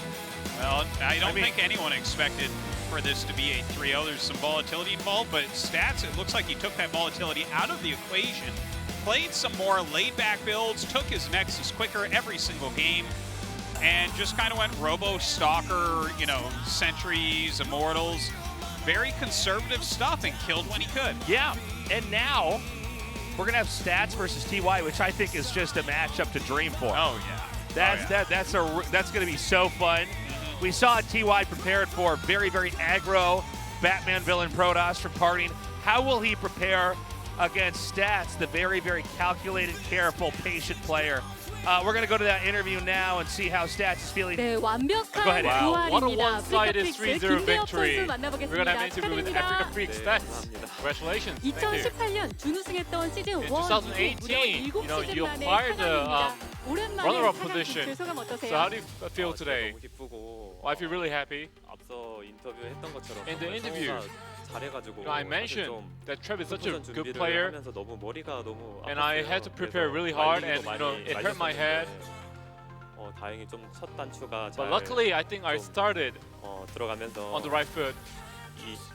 Well, I mean, think anyone expected for this to be a 3-0. There's some volatility involved, but Stats, it looks like he took that volatility out of the equation, played some more laid-back builds, took his Nexus quicker every single game, and just kind of went Robo-Stalker, you know, Sentries, Immortals, very conservative stuff, and killed when he could. Yeah, and now we're going to have Stats versus TY, which I think is just a matchup to dream for. Oh, yeah. That's going to be so fun. We saw TY prepared for very, very aggro Batman villain Protoss from partying. How will he prepare against Stats, the very, very calculated, careful, patient player? We're going to go to that interview now and see how Stats is feeling. 네, 완벽한 Go ahead. Wow, what a 부활입니다. one-sided 3-0 victory. 선수 We're going to 만나보겠습니다. have an interview with Africa Freak Stats. Congratulations. Thank you. 2018년 준우승했던 시즌 1 In 2018, you know, you acquired the runner-up position. So how do you feel today? Well, I feel really happy. 앞서 인터뷰했던 것처럼 In the interview, 잘해가지고 I mentioned that Trev is such a good 준비를 player, 하면서 너무 머리가 너무 and I had to prepare really hard, and you know, it hurt my head. 다행히 좀 첫 단추가 But 잘 luckily, I think I started 들어가면서 on the right foot.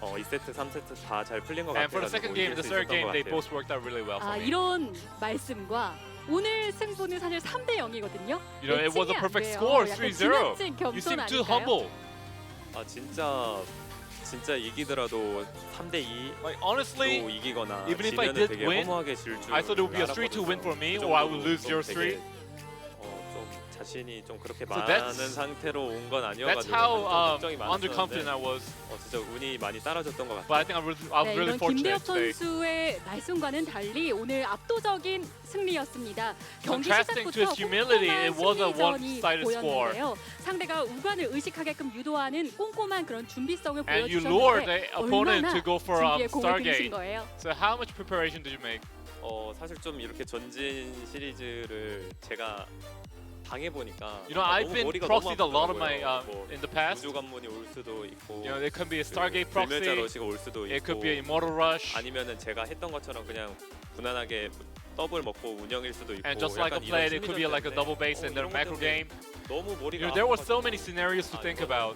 2세트, 3세트 다 잘 풀린 것 And for 같아요. the second game, the third game, they both worked out really well for 아, me. 이런 말씀과 오늘 승부는 사실 3대 0이거든요. You know, it was a perfect score, 3-0. You seem too humble. 아 진짜 이기더라도 3대2 Like honestly, 또 이기거나 even if I 지면은 did 되게 win, 허무하게 질 줄 I thought it would be a 3-2 win for me, or I would lose 0-3. 좀 자신이 좀 그렇게 So 많은 상태로 온 건 That's 아니어가지고 how 걱정이 underconfident 많았었는데 I was. 진짜 운이 많이 따라줬던 것 같아요. But I think I'm really 이런 fortunate 김대엽 today. 선수의 말씀과는 달리 오늘 압도적인 승리였습니다. 경기 Contrasting to 시작부터 his humility, it was a 승리전이 one-sided score. 보였는데요. 상대가 우관을 의식하게끔 유도하는 꼼꼼한 그런 준비성을 And you lured 보여주셨는데 the opponent 얼마나 to go for 준비에 공을 들이신 Stargate. 거예요. So how much preparation did you make? 사실 좀 이렇게 전진 시리즈를 제가 당해보니까 You know, I've been 머리가 proxied a 너무 lot of my 아프더라고요. in the past. 우주 관문이 올 수도 있고 You know, it could be a Stargate proxy. 불멸자 러시가 올 수도 It could 있고 be an Immortal Rush. 아니면은 제가 했던 것처럼 그냥 무난하게 더블 먹고 운영일 수도 있고 And just like a play, it could be like a double base and then a macro game. 너무 머리가 You know, there were so many scenarios to think about.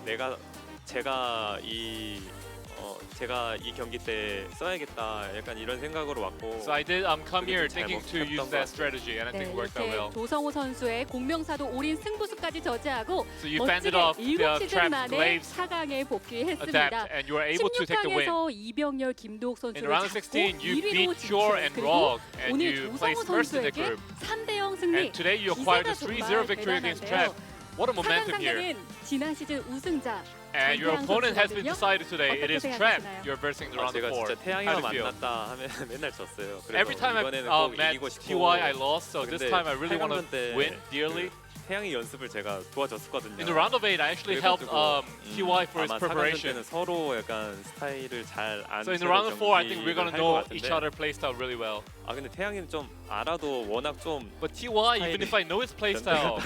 제가 이 경기 때 써야겠다 약간 이런 생각으로 왔고. So I did come here thinking to use that strategy, and I think it worked out 이렇게 well. 조성호 선수의 공명사도 올인 승부수까지 저지하고 So you 멋지게 fended off 7시즌 Trap's 만에 Glaives 4강에 복귀했습니다. adapt, and you were able to take the win. 16강에서 이병렬 김도욱 In 선수를 round 잡고 16, you 1위로 beat Pure 진출. and 그리고 Rog, and 오늘 you 조성호 placed first in the 선수에게 group. 3대0 승리. And today you acquired a 기세가 3-0 victory against 대단한데요. Trap. What a momentum here. 상대는 지난 시즌 우승자 And your 전태양 opponent has been 선수거든요. decided today. It is 어떻게 Trap. 생각하시나요? You're versing the round of 제가 4. 진짜 태양이와 How do you feel? 만났다 하면 맨날 졌어요. 그래서 Every time 이번에는 I 꼭 met 이기고 싶고. TY, I lost. So this 근데 time I really want 8강 to 때 win dearly. 태양이 연습을 제가 도와줬었거든요. In the round of 8, I actually helped TY for his 아마 4강전 preparation. 때는 서로 약간 스타일을 잘 안. So in the round of 4, I think we're gonna know each other playstyle really well. 아 근데 태양이는 좀 알아도 워낙 좀. But TY, even if I know his playstyle,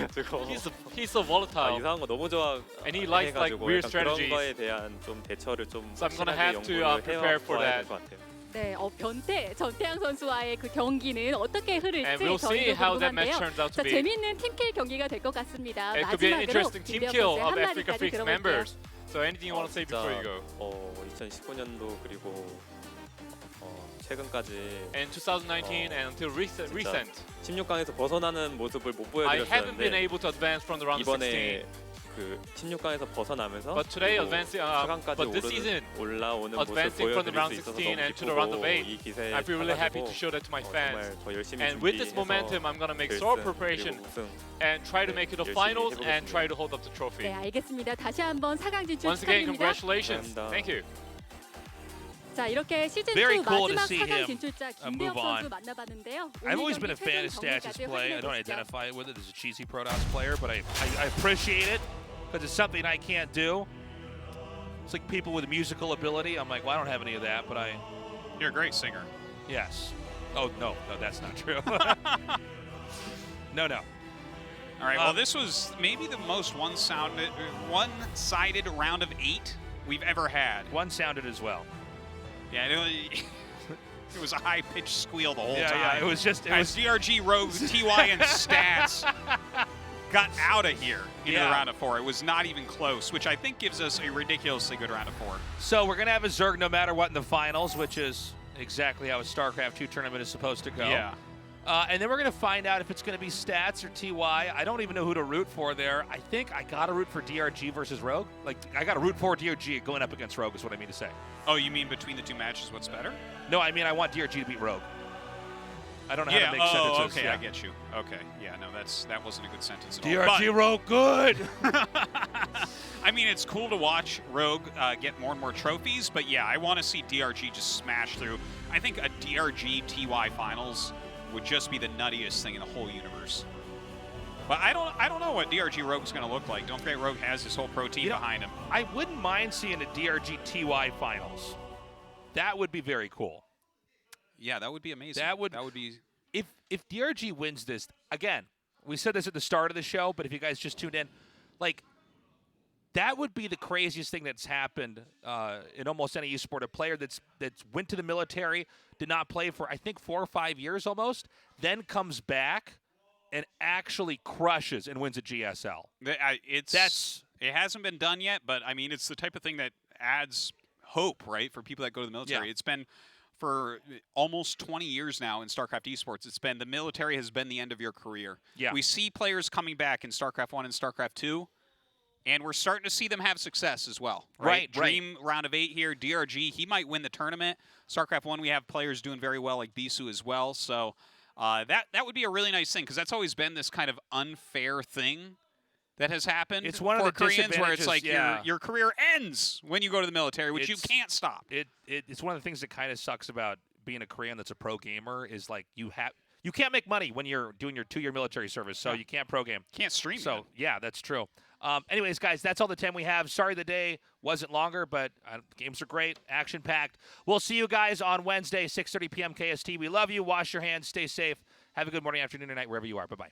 he's so volatile. 이상한 거 너무 좋아. And he likes like weird 그런 strategies. 거에 대한 좀 대처를 좀. So I'm gonna have to prepare for that. 네, 변태 전태양 선수와의 그 경기는 어떻게 흐를지 And we'll see 저희도 how that match 궁금한데요. turns out 자, to be. 재미있는 팀킬 경기가 될 것 같습니다. It could be an 마지막으로 interesting team 김대엽 kill 선수의 of Africa 한마디까지 Freaks 들어볼게요. members. So anything you want to say before you go? 2019년도 그리고 최근까지 And 2019 and until recent, 16강에서 벗어나는 모습을 못 I haven't been 보여드렸었는데 able to advance from the round of 16. 이번에 그 16강에서 벗어나면서 But today advancing, 4강까지 but this season, 올라오는 모습 advancing from the 보여드릴 round 수 있어서 16 너무 and to the round of 기쁘고 8, 이 기세에 I feel really happy 타가지고 to show that to my fans. 정말 더 열심히 And with this 준비해서 momentum, I'm gonna make thorough 결승 preparation 그리고 우승 and try to make it to 열심히 finals and 해보겠습니다. try to hold up the trophy. 네, 알겠습니다. 다시 한번 4강 진출 Once again, 축하드립니다. congratulations. Thank you. 자, 이렇게 시즌 2 Very cool to 마지막 see 4강 him, 진출자 move 김대엽 on. 선수 만나봤는데요. I've always 오늘 been a 경기 fan of 최종 Stats's 정리까지 play. I don't 확인해보시죠. identify with it as a cheesy Protoss player, but I appreciate it because it's something I can't do. It's like people with musical ability. I'm like, well, I don't have any of that, but You're a great singer. Yes. Oh, no, that's not true. No. All right, well, this was maybe the most one-sided round of 8 we've ever had. One-sounded as well. Yeah, it was a high-pitched squeal the whole time. Yeah, it was just... As DRG, Rogue, TY, and Stats got out of here into the round of 4. It was not even close, which I think gives us a ridiculously good round of 4. So we're going to have a Zerg no matter what in the finals, which is exactly how a StarCraft 2 tournament is supposed to go. Yeah. And then we're going to find out if it's going to be Stats or TY. I don't even know who to root for there. I think I got to root for DRG versus Rogue. Like, I got to root for DRG going up against Rogue is what I mean to say. Oh, you mean between the two matches, what's better? No, I mean I want DRG to beat Rogue. I don't know how to make sentences. Okay, yeah. I get you. Okay, yeah, no, that wasn't a good sentence at DRG all. Rogue, good! I mean, it's cool to watch Rogue get more and more trophies, but yeah, I want to see DRG just smash through. I think a DRG TY finals would just be the nuttiest thing in the whole universe. But I don't know what DRG Rogue's going to look like. Don't forget, Rogue has his whole pro team behind him. I wouldn't mind seeing a DRG TY finals. That would be very cool. Yeah, that would be amazing. That would be... If DRG wins this, again, we said this at the start of the show, but if you guys just tuned in, like, that would be the craziest thing that's happened in almost any esport. A player that's went to the military, did not play for, I think, 4 or 5 years almost, then comes back and actually crushes and wins a GSL. It hasn't been done yet, but, I mean, it's the type of thing that adds hope, right, for people that go to the military. Yeah. It's been for almost 20 years now in StarCraft esports. It's been the military has been the end of your career. Yeah. We see players coming back in StarCraft 1 and StarCraft 2, and we're starting to see them have success as well. Right. Dream round of 8 here. DRG, he might win the tournament. StarCraft 1, we have players doing very well like Bisu as well. So that would be a really nice thing because that's always been this kind of unfair thing that has happened it's one for of the Koreans where it's like yeah. your career ends when you go to the military, which you can't stop. It's one of the things that kind of sucks about being a Korean that's a pro gamer is like you can't make money when you're doing your 2-year military service, so you can't pro game. Can't stream. So yeah, that's true. Anyways, guys, that's all the time we have. Sorry the day wasn't longer, but games are great, action-packed. We'll see you guys on Wednesday, 6:30 p.m. KST. We love you. Wash your hands. Stay safe. Have a good morning, afternoon, or night, wherever you are. Bye-bye.